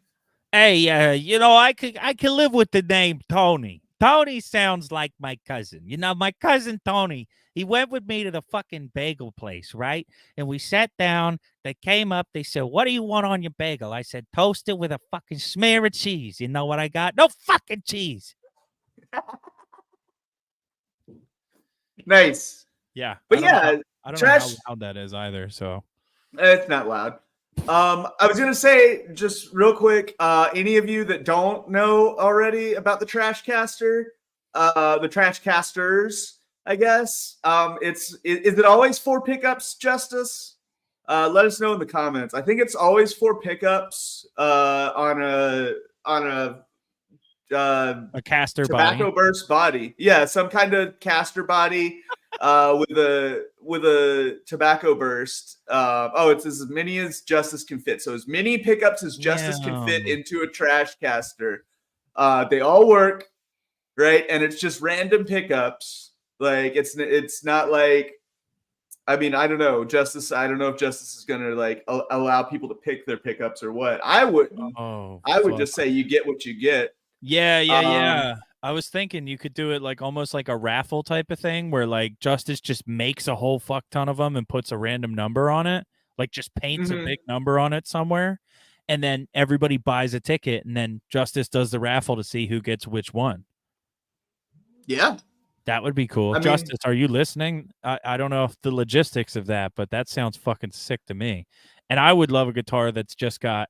Hey, you know, I could live with the name Tony. Tony sounds like my cousin. You know, my cousin Tony, he went with me to the fucking bagel place, right? And we sat down. They came up. They said, what do you want on your bagel? I said, toast it with a fucking smear of cheese. You know what I got? No fucking cheese. Nice. Yeah. But I don't know how loud that is either, so. It's not loud. I was going to say, just real quick, any of you that don't know already about the trash caster, the trash casters, I guess, is it always 4 pickups, Justice? Let us know in the comments. I think it's always 4 pickups on a caster tobacco burst body. Yeah, some kind of caster body with a tobacco burst. It's as many as Justice can fit. So as many pickups as Justice can fit into a trash caster. They all work, right? And it's just random pickups. Like it's not like, I mean, I don't know, Justice. I don't know if Justice is gonna like allow people to pick their pickups or what. I wouldn't. I would just say you get what you get. Yeah. I was thinking you could do it like almost like a raffle type of thing where like Justice just makes a whole fuck ton of them and puts a random number on it, like just paints a big number on it somewhere, and then everybody buys a ticket, and then Justice does the raffle to see who gets which one. Yeah. That would be cool. Justice, are you listening? I don't know if the logistics of that, but that sounds fucking sick to me. And I would love a guitar that's just got,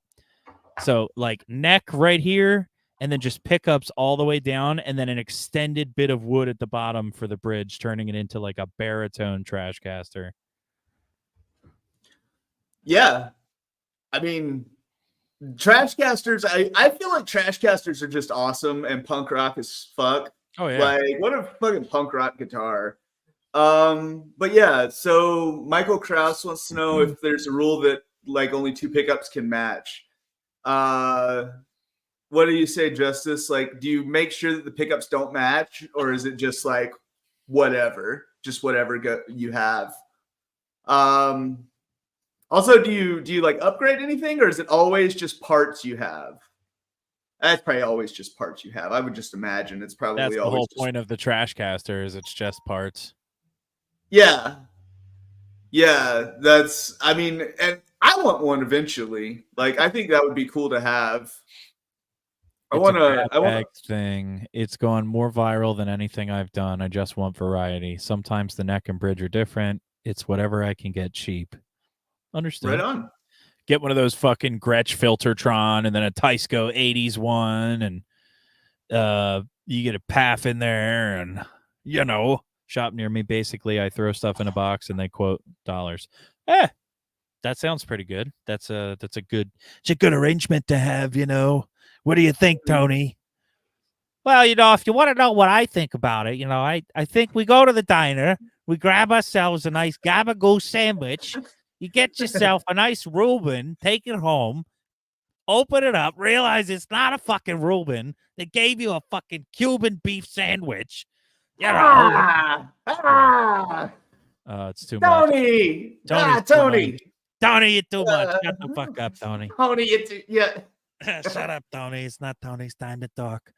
so like neck right here, and then just pickups all the way down, and then an extended bit of wood at the bottom for the bridge, turning it into like a baritone trash caster. Yeah. I mean, Trashcasters, I feel like Trashcasters are just awesome and punk rock as fuck. Oh yeah. Like, what a fucking punk rock guitar. But yeah, so Michael Krause wants to know if there's a rule that like only 2 pickups can match. What do you say, Justice? Like, do you make sure that the pickups don't match, or is it just like whatever, just whatever you have? Also, do you like upgrade anything, or is it always just parts you have? That's probably always just parts you have. I would just imagine it's probably That's the always whole just... point of the Trashcaster is it's just parts. Yeah. Yeah, that's, I mean, and I want one eventually. Like, I think that would be cool to have. I want to thing. It's gone more viral than anything I've done. I just want variety. Sometimes the neck and bridge are different. It's whatever I can get cheap. Understood. right on. Get one of those fucking Gretsch Filtertron and then a Teisco 80s one, and you get a PAF in there, and shop near me. Basically, I throw stuff in a box and they quote dollars. That sounds pretty good. It's a good arrangement to have, What do you think, Tony? Well, if you want to know what I think about it, I think we go to the diner, we grab ourselves a nice gabagool sandwich, you get yourself a nice Reuben, take it home, open it up, realize it's not a fucking Reuben. They gave you a fucking Cuban beef sandwich. It's too much. Tony! Tony! Tony, you're too much. Shut the fuck up, Tony. Tony, yeah. Shut up, Tony. It's not Tony's time to talk.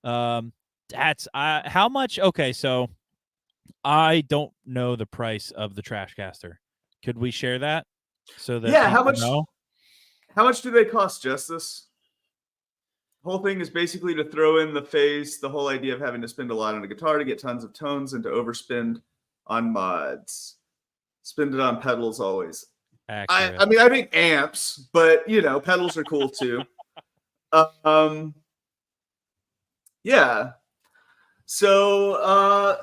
That's how much? Okay, so I don't know the price of the Trashcaster. Could we share that so that how much? know? How much do they cost, Justice? The whole thing is basically to throw in the face the whole idea of having to spend a lot on a guitar to get tons of tones and to overspend on mods. Spend it on pedals always. I mean, I think amps, but pedals are cool too. Yeah. So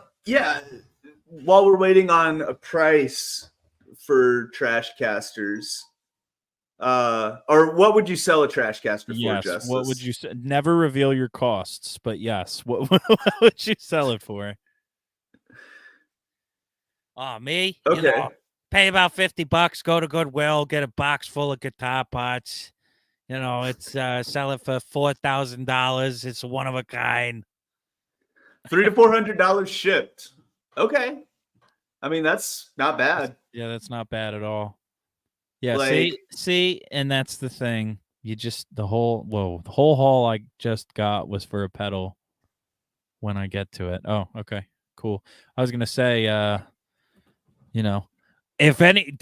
while we're waiting on a price for Trashcasters, or what would you sell a Trashcaster for, Justice? What would you say? Never reveal your costs, but yes, what would you sell it for? Oh, me? Okay. Pay about $50, go to Goodwill, get a box full of guitar parts. It's sell it for $4,000. It's one of a kind. $300 to $400 shipped. Okay. I mean, that's not bad. Yeah, that's not bad at all. Yeah, see, and that's the thing. You just the whole haul I just got was for a pedal when I get to it. Oh, okay. Cool. I was gonna say, if any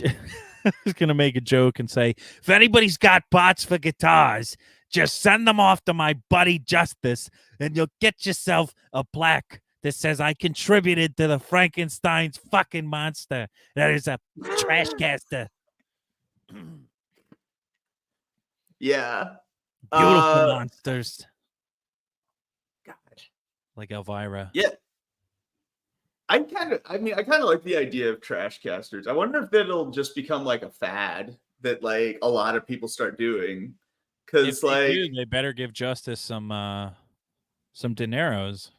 I was gonna make a joke and say, if anybody's got bots for guitars, just send them off to my buddy Justice, and you'll get yourself a plaque that says I contributed to the Frankenstein's fucking monster. That is a Trashcaster. Yeah. Beautiful monsters. God. Like Elvira. Yeah. I kind of like the idea of Trashcasters. I wonder if it'll just become like a fad that like a lot of people start doing. Because like they better give Justice some dineros,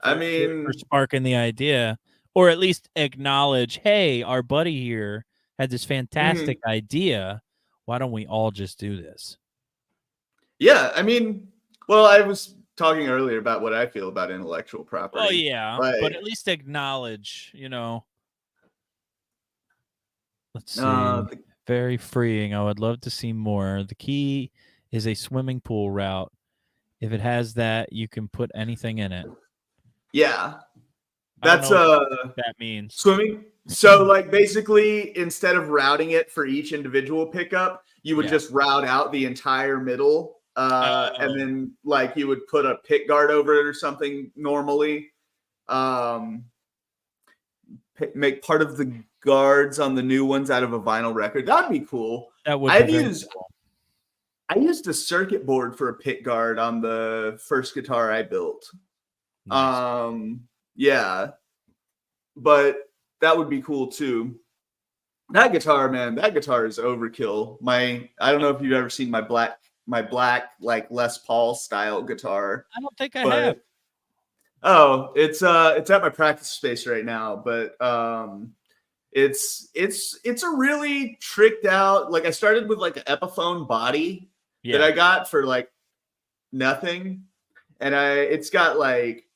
for sparking the idea, or at least acknowledge, hey, our buddy here had this fantastic idea. Why don't we all just do this? Yeah, I mean, well, I was talking earlier about what I feel about intellectual property. Oh yeah, but at least acknowledge, Let's see. Very freeing. I would love to see more. The key is a swimming pool route. If it has that, you can put anything in it. Yeah. That's what that means. Swimming. So like basically instead of routing it for each individual pickup, you would just route out the entire middle. And then like you would put a pick guard over it or something normally. Make part of the guards on the new ones out of a vinyl record. That'd be cool. That would be cool. I used a circuit board for a pick guard on the first guitar I built. Nice. Yeah. But that would be cool too. That guitar, man, that guitar is overkill. I don't know if you've ever seen my black like Les Paul style guitar, I don't think I have. but it's at my practice space right now, but it's a really tricked out, like I started with like an Epiphone body that I got for like nothing, and it's got like,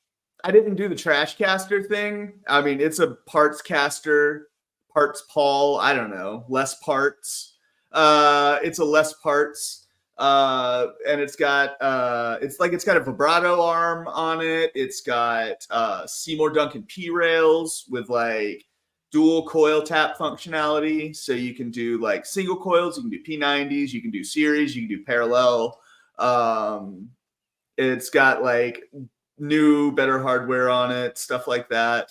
I didn't do the trash caster thing. I mean, it's a parts caster, parts Paul, I don't know, less parts. It's a less parts, and it's got it's got a vibrato arm on it. It's got Seymour Duncan P rails with like dual coil tap functionality, so you can do like single coils, you can do P90s, you can do series, you can do parallel. It's got like new, better hardware on it, stuff like that.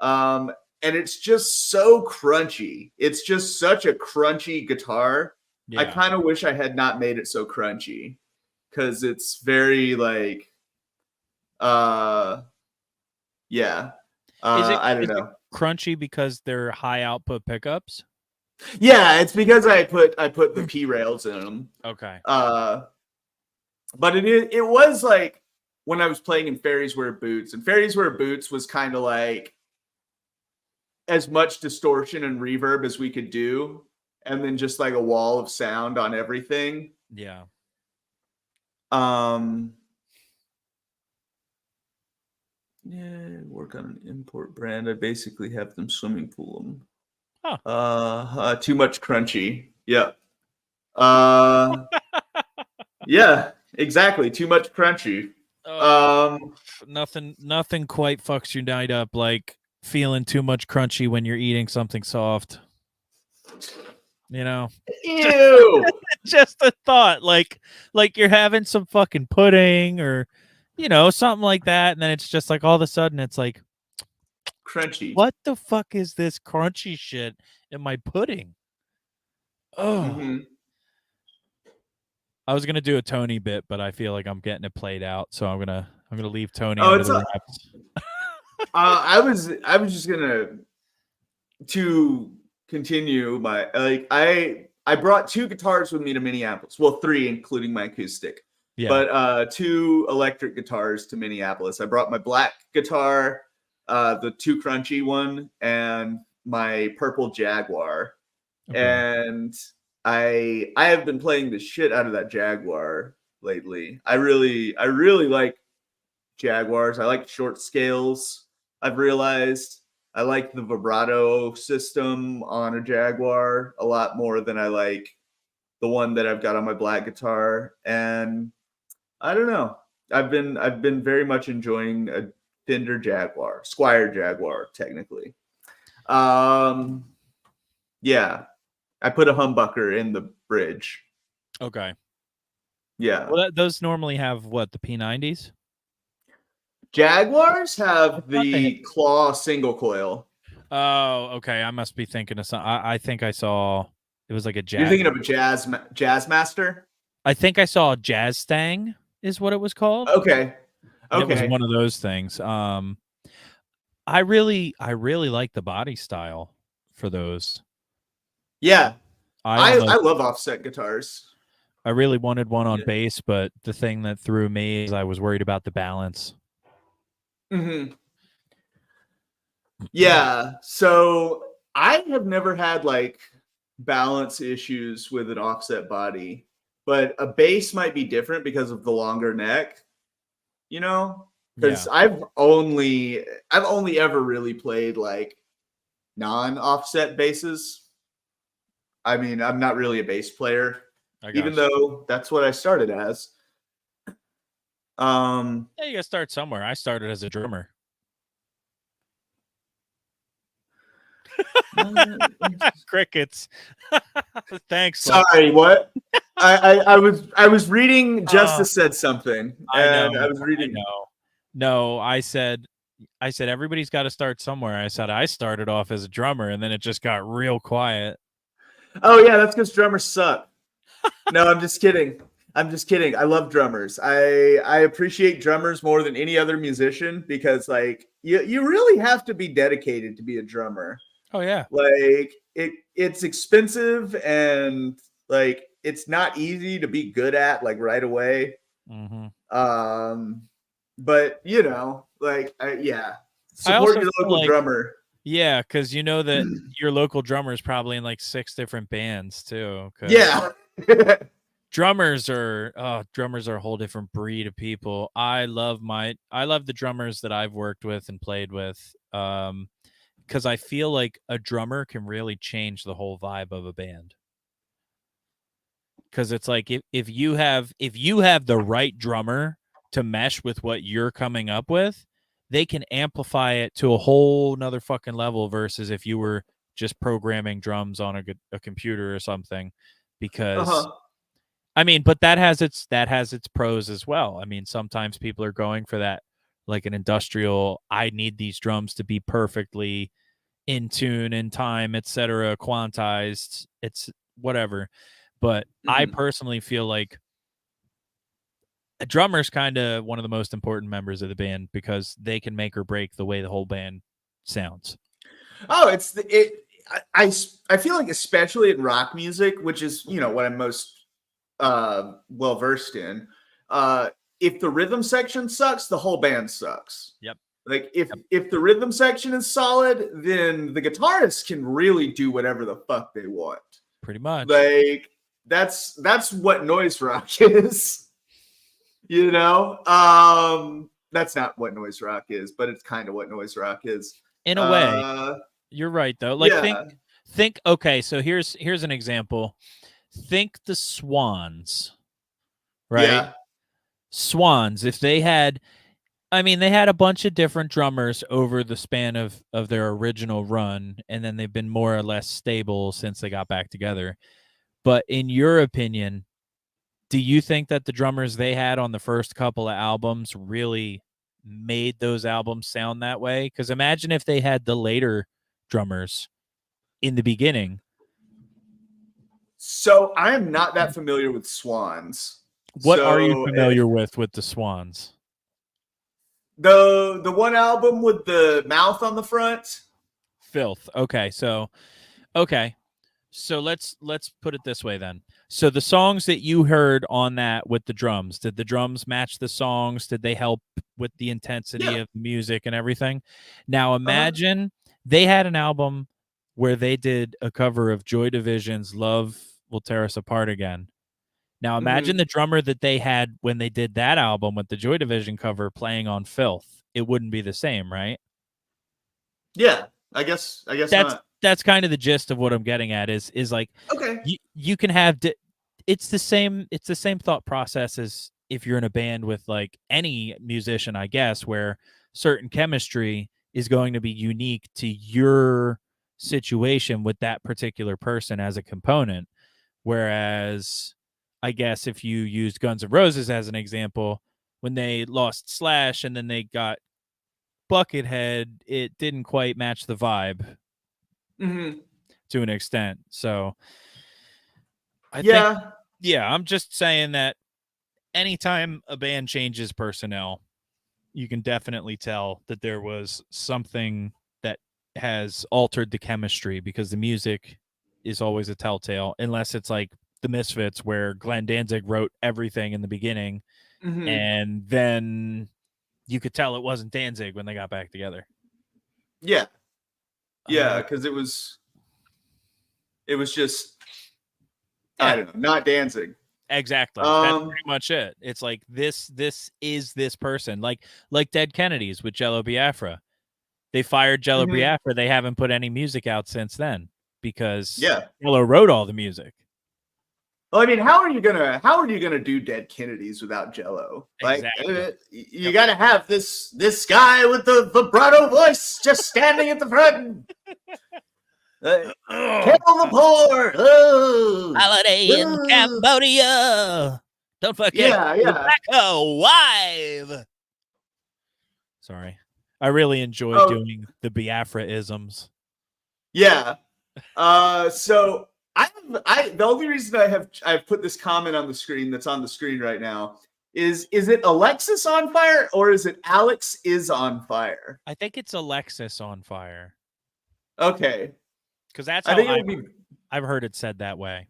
And it's just so crunchy. It's just such a crunchy guitar. Yeah. I kind of wish I had not made it so crunchy, because it's very like, yeah. I don't know. Crunchy because they're high output pickups? Yeah, it's because I put the P rails in them. Okay. But it was like when I was playing in Fairies Wear Boots, and Fairies Wear Boots was kind of like as much distortion and reverb as we could do, and then just like a wall of sound on everything. Yeah. Yeah, work on an import brand. I basically have them swimming pool them. Huh. Too much crunchy. Yeah. Yeah, exactly. Too much crunchy. Nothing quite fucks your night up like feeling too much crunchy when you're eating something soft. You know? Ew. Just a thought. Like you're having some fucking pudding or something like that, and then it's just like all of a sudden it's like crunchy. What the fuck is this crunchy shit in my pudding? Oh. Mm-hmm. I was gonna do a Tony bit, but I feel like I'm getting it played out, so I'm gonna leave Tony. I was just gonna to continue my I brought 2 guitars with me to Minneapolis. Well, 3 including my acoustic. Yeah. But 2 electric guitars to Minneapolis. I brought my black guitar, the too crunchy one, and my purple Jaguar. Okay. And I have been playing the shit out of that Jaguar lately. I really like Jaguars. I like short scales. I've realized I like the vibrato system on a Jaguar a lot more than I like the one that I've got on my black guitar. And I don't know. I've been very much enjoying a Fender Jaguar, Squire Jaguar, technically. Yeah. I put a humbucker in the bridge. Okay. Yeah. Well, those normally have what, the P90s? Jaguars have the claw single coil. Oh, okay. I must be thinking of something. I think I saw it was like a jazz. You're thinking of a jazz master? I think I saw a Jazz Stang is what it was called. Okay. It was one of those things. I really like the body style for those. Yeah. I love offset guitars. I really wanted one on bass, but the thing that threw me is I was worried about the balance. Mm-hmm. Yeah. So I have never had like balance issues with an offset body, but a bass might be different because of the longer neck, because I've only ever really played like non-offset basses. I mean, I'm not really a bass player, even though that's what I started as. Yeah, you gotta start somewhere. I started as a drummer. Crickets. Thanks. Sorry, what? I was reading. Justice said something. I was reading. No, I said everybody's got to start somewhere. I said I started off as a drummer, and then it just got real quiet. Oh yeah, that's because drummers suck. No, I'm just kidding. I love drummers. I appreciate drummers more than any other musician because like you really have to be dedicated to be a drummer. Oh yeah. Like it's expensive and like it's not easy to be good at like right away. But you know, like yeah, I support also your feel local like, drummer. yeah, because you know that your local drummer is probably in like 6 different bands too. 'Cause Yeah. drummers are a whole different breed of people. I love the drummers that I've worked with and played with. Because I feel like a drummer can really change the whole vibe of a band. Because it's like if you have the right drummer to mesh with what you're coming up with, they can amplify it to a whole nother fucking level versus if you were just programming drums on a computer or something. Because I mean, but that has its pros as well. I mean, sometimes people are going for that, like an industrial, I need these drums to be perfectly in tune, in time, etc., quantized, it's whatever. But I personally feel like a drummer's kind of one of the most important members of the band because they can make or break the way the whole band sounds. Oh, I feel like especially in rock music, which is, you know, what I'm most well versed in, if the rhythm section sucks, the whole band sucks. Yep. Like if the rhythm section is solid, then the guitarists can really do whatever the fuck they want. Pretty much. Like that's what noise rock is. You know? That's not what noise rock is, but it's kind of what noise rock is. In a way. You're right though. Like think okay, so here's an example. Think the Swans. Right? Yeah. Swans, if they had they had a bunch of different drummers over the span of their original run, and then they've been more or less stable since they got back together. But in your opinion, do you think that the drummers they had on the first couple of albums really made those albums sound that way? Because imagine if they had the later drummers in the beginning. So I am not that familiar with Swans. What are you familiar with the Swans? The one album with the mouth on the front? Filth. Okay, so let's put it this way then. So the songs that you heard on that with the drums, did the drums match the songs? Did they help with the intensity of the music and everything? Now imagine they had an album where they did a cover of Joy Division's Love Will Tear Us Apart Again. Now imagine the drummer that they had when they did that album with the Joy Division cover playing on Filth. It wouldn't be the same, right? Yeah, I guess that's kind of the gist of what I'm getting at is like, okay, you can have it's the same thought process as if you're in a band with like any musician, I guess, where certain chemistry is going to be unique to your situation with that particular person as a component. Whereas I guess if you used Guns N' Roses as an example, when they lost Slash and then they got Buckethead, it didn't quite match the vibe to an extent. So I think, I'm just saying that anytime a band changes personnel, you can definitely tell that there was something that has altered the chemistry, because the music is always a telltale, unless it's like the Misfits where Glenn Danzig wrote everything in the beginning and then you could tell it wasn't Danzig when they got back together. Yeah, because it was just I don't know, not Danzig. Exactly. That's pretty much it. It's like this is this person, like Dead Kennedys with Jello Biafra. They fired Jello Biafra. They haven't put any music out since then because Jello wrote all the music. Well, I mean, how are you gonna do Dead Kennedys without Jello? Like, you gotta have this guy with the vibrato voice just standing at the front. Kill the poor. Holiday in Cambodia. Don't forget tobacco wife. Sorry, I really enjoy doing the Biafra-isms. Yeah. So the only reason I've put this comment on the screen that's on the screen right now is it Alexis on fire or is it Alex is on fire? I think it's Alexis on fire. Okay. Because that's I how think it would be I've heard it said that way.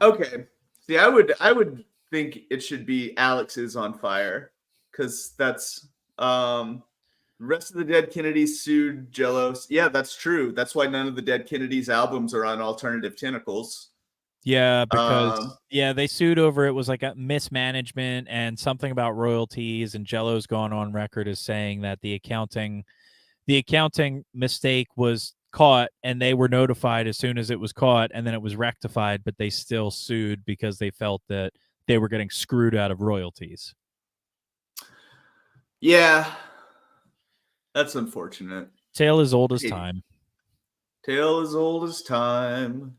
okay. See, I would think it should be Alex is on fire, because that's the rest of the Dead Kennedys sued Jello. Yeah, that's true. That's why none of the Dead Kennedys albums are on Alternative Tentacles. Yeah, because Um, they sued over it was like a mismanagement and something about royalties, and Jello's gone on record as saying that the accounting mistake was caught and they were notified as soon as it was caught, and then it was rectified, but they still sued because they felt that they were getting screwed out of royalties. yeah, that's unfortunate. Tale as old as time. Tale as old as time.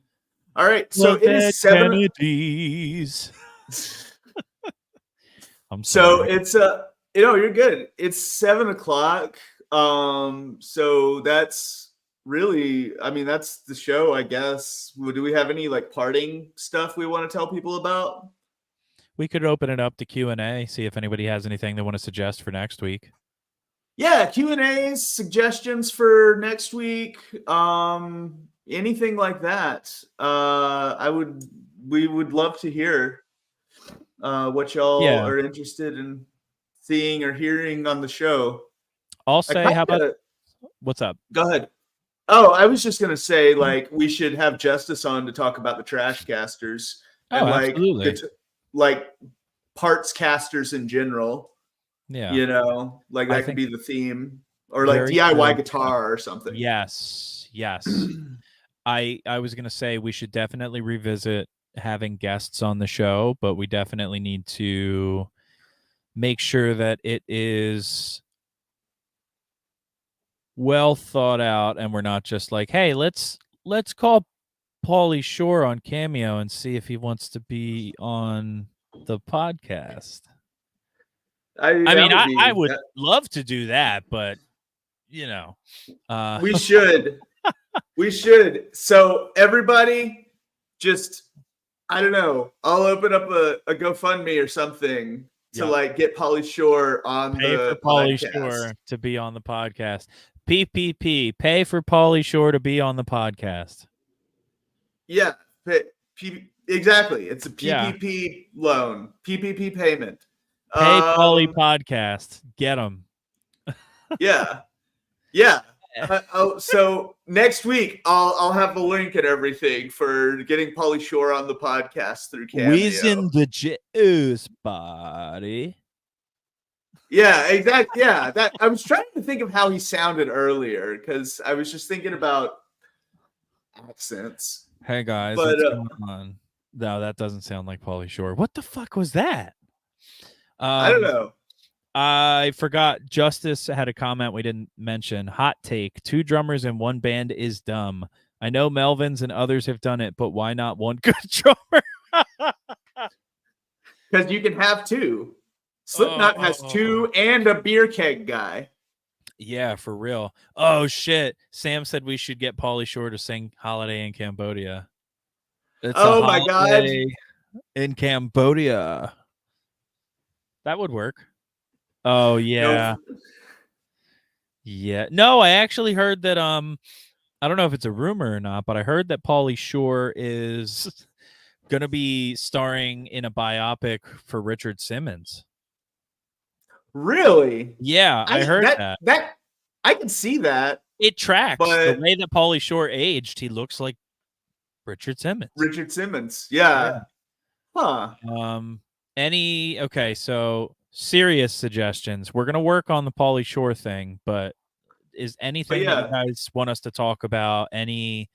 All right, so it is 7. Kennedys. I'm So sorry. it's you're good. It's 7:00. So that's really, I mean, that's the show, I guess. Do we have any like parting stuff we want to tell people about? We could open it up to Q&A, see if anybody has anything they want to suggest for next week. Yeah, Q&As, suggestions for next week, anything like that. We would love to hear what y'all are interested in seeing or hearing on the show. I'll say, how about, what's up? Go ahead. Oh, I was just gonna say, like, we should have Justice on to talk about the trash casters and absolutely. like parts casters in general. Yeah, you know, like that could be the theme, or like very DIY true. guitar or something. Yes. I was gonna say we should definitely revisit having guests on the show, but we definitely need to make sure that it is well thought out and we're not just like, hey, let's call Pauly Shore on Cameo and see if he wants to be on the podcast. I mean, I would love to do that, but you know, we should. We should. So everybody, just, I don't know, I'll open up a GoFundMe or something to like get Pauly Shore on the Pauly podcast. Shore to be on the podcast. PPP, pay for Pauly Shore to be on the podcast. Yeah, exactly. It's a PPP loan, PPP payment. Pay Pauly podcast. Get them. Yeah. So next week I'll have the link and everything for getting Pauly Shore on the podcast through Cameo. Wheezing the juice, buddy. Yeah, exactly. Yeah, that I was trying to think of how he sounded earlier because I was just thinking about accents. Hey guys, what's going on? No, that doesn't sound like Pauly Shore. What the fuck was that? I don't know. I forgot. Justice had a comment we didn't mention. Hot take: 2 drummers in one band is dumb. I know Melvin's and others have done it, but why not one good drummer? Because you can have 2. Slipknot has 2 and a beer keg guy. Yeah, for real. Oh shit! Sam said we should get Pauly Shore to sing "Holiday in Cambodia." It's my god! In Cambodia, that would work. Oh yeah, yeah. No, I actually heard that. I don't know if it's a rumor or not, but I heard that Pauly Shore is gonna be starring in a biopic for Richard Simmons. Really? Yeah, I heard that. That I can see that. It tracks but the way that Pauly Shore aged. He looks like Richard Simmons. Yeah. Huh. Okay, so serious suggestions. We're gonna work on the Pauly Shore thing, but is anything that you guys want us to talk about? I mean,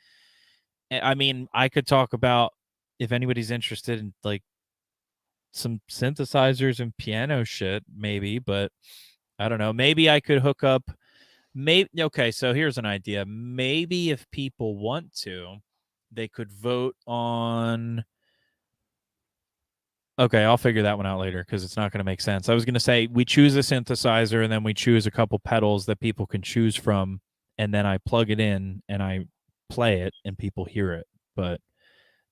I could talk about if anybody's interested in like some synthesizers and piano shit, maybe, but I don't know. Maybe I could hook up. Okay, so here's an idea. Maybe if people want to, they could vote on. Okay, I'll figure that one out later because it's not going to make sense. I was going to say we choose a synthesizer and then we choose a couple pedals that people can choose from, and then I plug it in and I play it and people hear it. But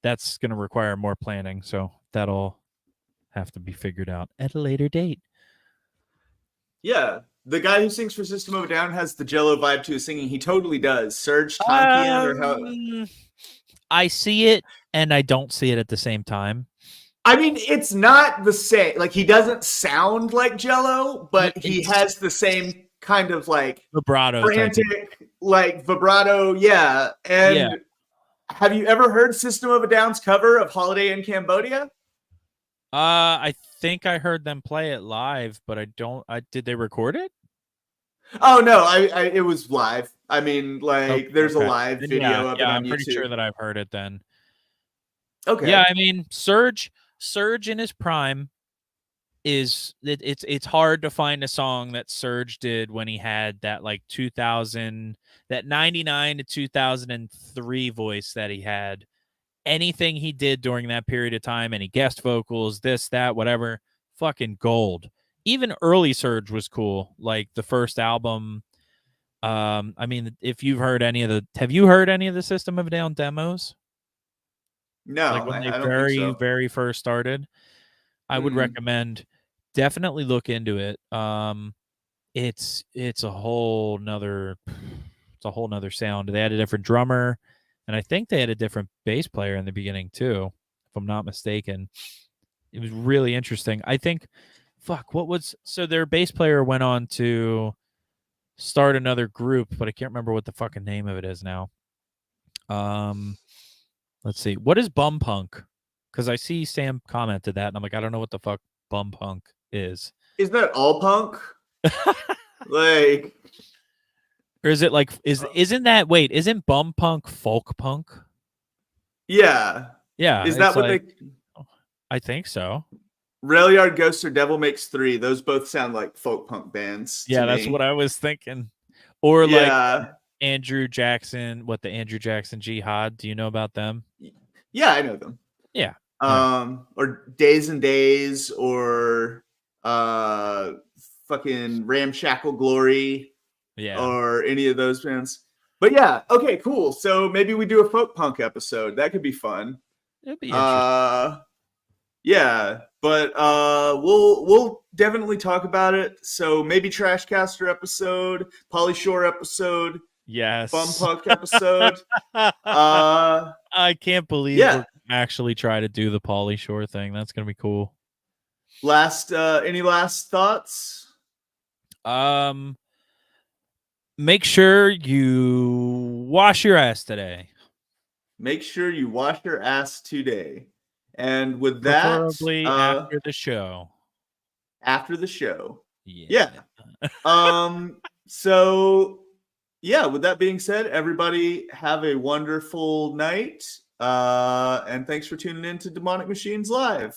that's going to require more planning, so that'll have to be figured out at a later date. Yeah. the guy who sings for System of a Down has the Jello vibe to his singing. He totally does. Serge Tankian or how? I see it and I don't see it at the same time. I mean, it's not the same. Like, he doesn't sound like Jello, but he has the same kind of like vibrato, frantic, like vibrato. Yeah. And have you ever heard System of a Down's cover of Holiday in Cambodia? I think I heard them play it live, but I don't. Did they record it? Oh no, it was live. I mean, like, there's a live video of it on I'm YouTube. pretty sure that I've heard it then. Okay. Yeah, I mean, Surge in his prime it's hard to find a song that Surge did when he had that like 2000, that 99 to 2003 voice that he had. Anything he did during that period of time, any guest vocals, this, that, whatever, fucking gold. Even early Surge was cool. Like the first album. I mean, if you've heard have you heard any of the System of a Down demos? No, like when they I don't think so. very first started. I would recommend, definitely look into it. It's a whole nother sound. They had a different drummer, and I think they had a different bass player in the beginning too, if I'm not mistaken. It was really interesting. I think, so their bass player went on to start another group, but I can't remember what the fucking name of it is now. Let's see. What is bum punk? Because I see Sam commented that, and I'm like, I don't know what the fuck bum punk is. Isn't that all punk? Like, or is it like isn't bum punk folk punk? Yeah. Yeah. Is that what they? I think so. Railyard Ghosts or Devil Makes Three. Those both sound like folk punk bands. Yeah, that's what I was thinking. Or like Andrew Jackson. What, the Andrew Jackson Jihad? Do you know about them? Yeah, I know them. Yeah. Or Days and Days, or fucking Ramshackle Glory. Yeah. Or any of those bands. But yeah, okay, cool. So maybe we do a folk punk episode. That could be fun. It'd be interesting. Yeah, but we'll definitely talk about it. So maybe Trashcaster episode, Pauly Shore episode, yes, Bum Punk episode. I can't believe we're actually try to do the Pauly Shore thing. That's gonna be cool. Any last thoughts? Make sure you wash your ass today. Make sure you wash your ass today. And with that, preferably after the show. After the show. Yeah. So yeah, with that being said, everybody have a wonderful night. And thanks for tuning in to Demonic Machines Live.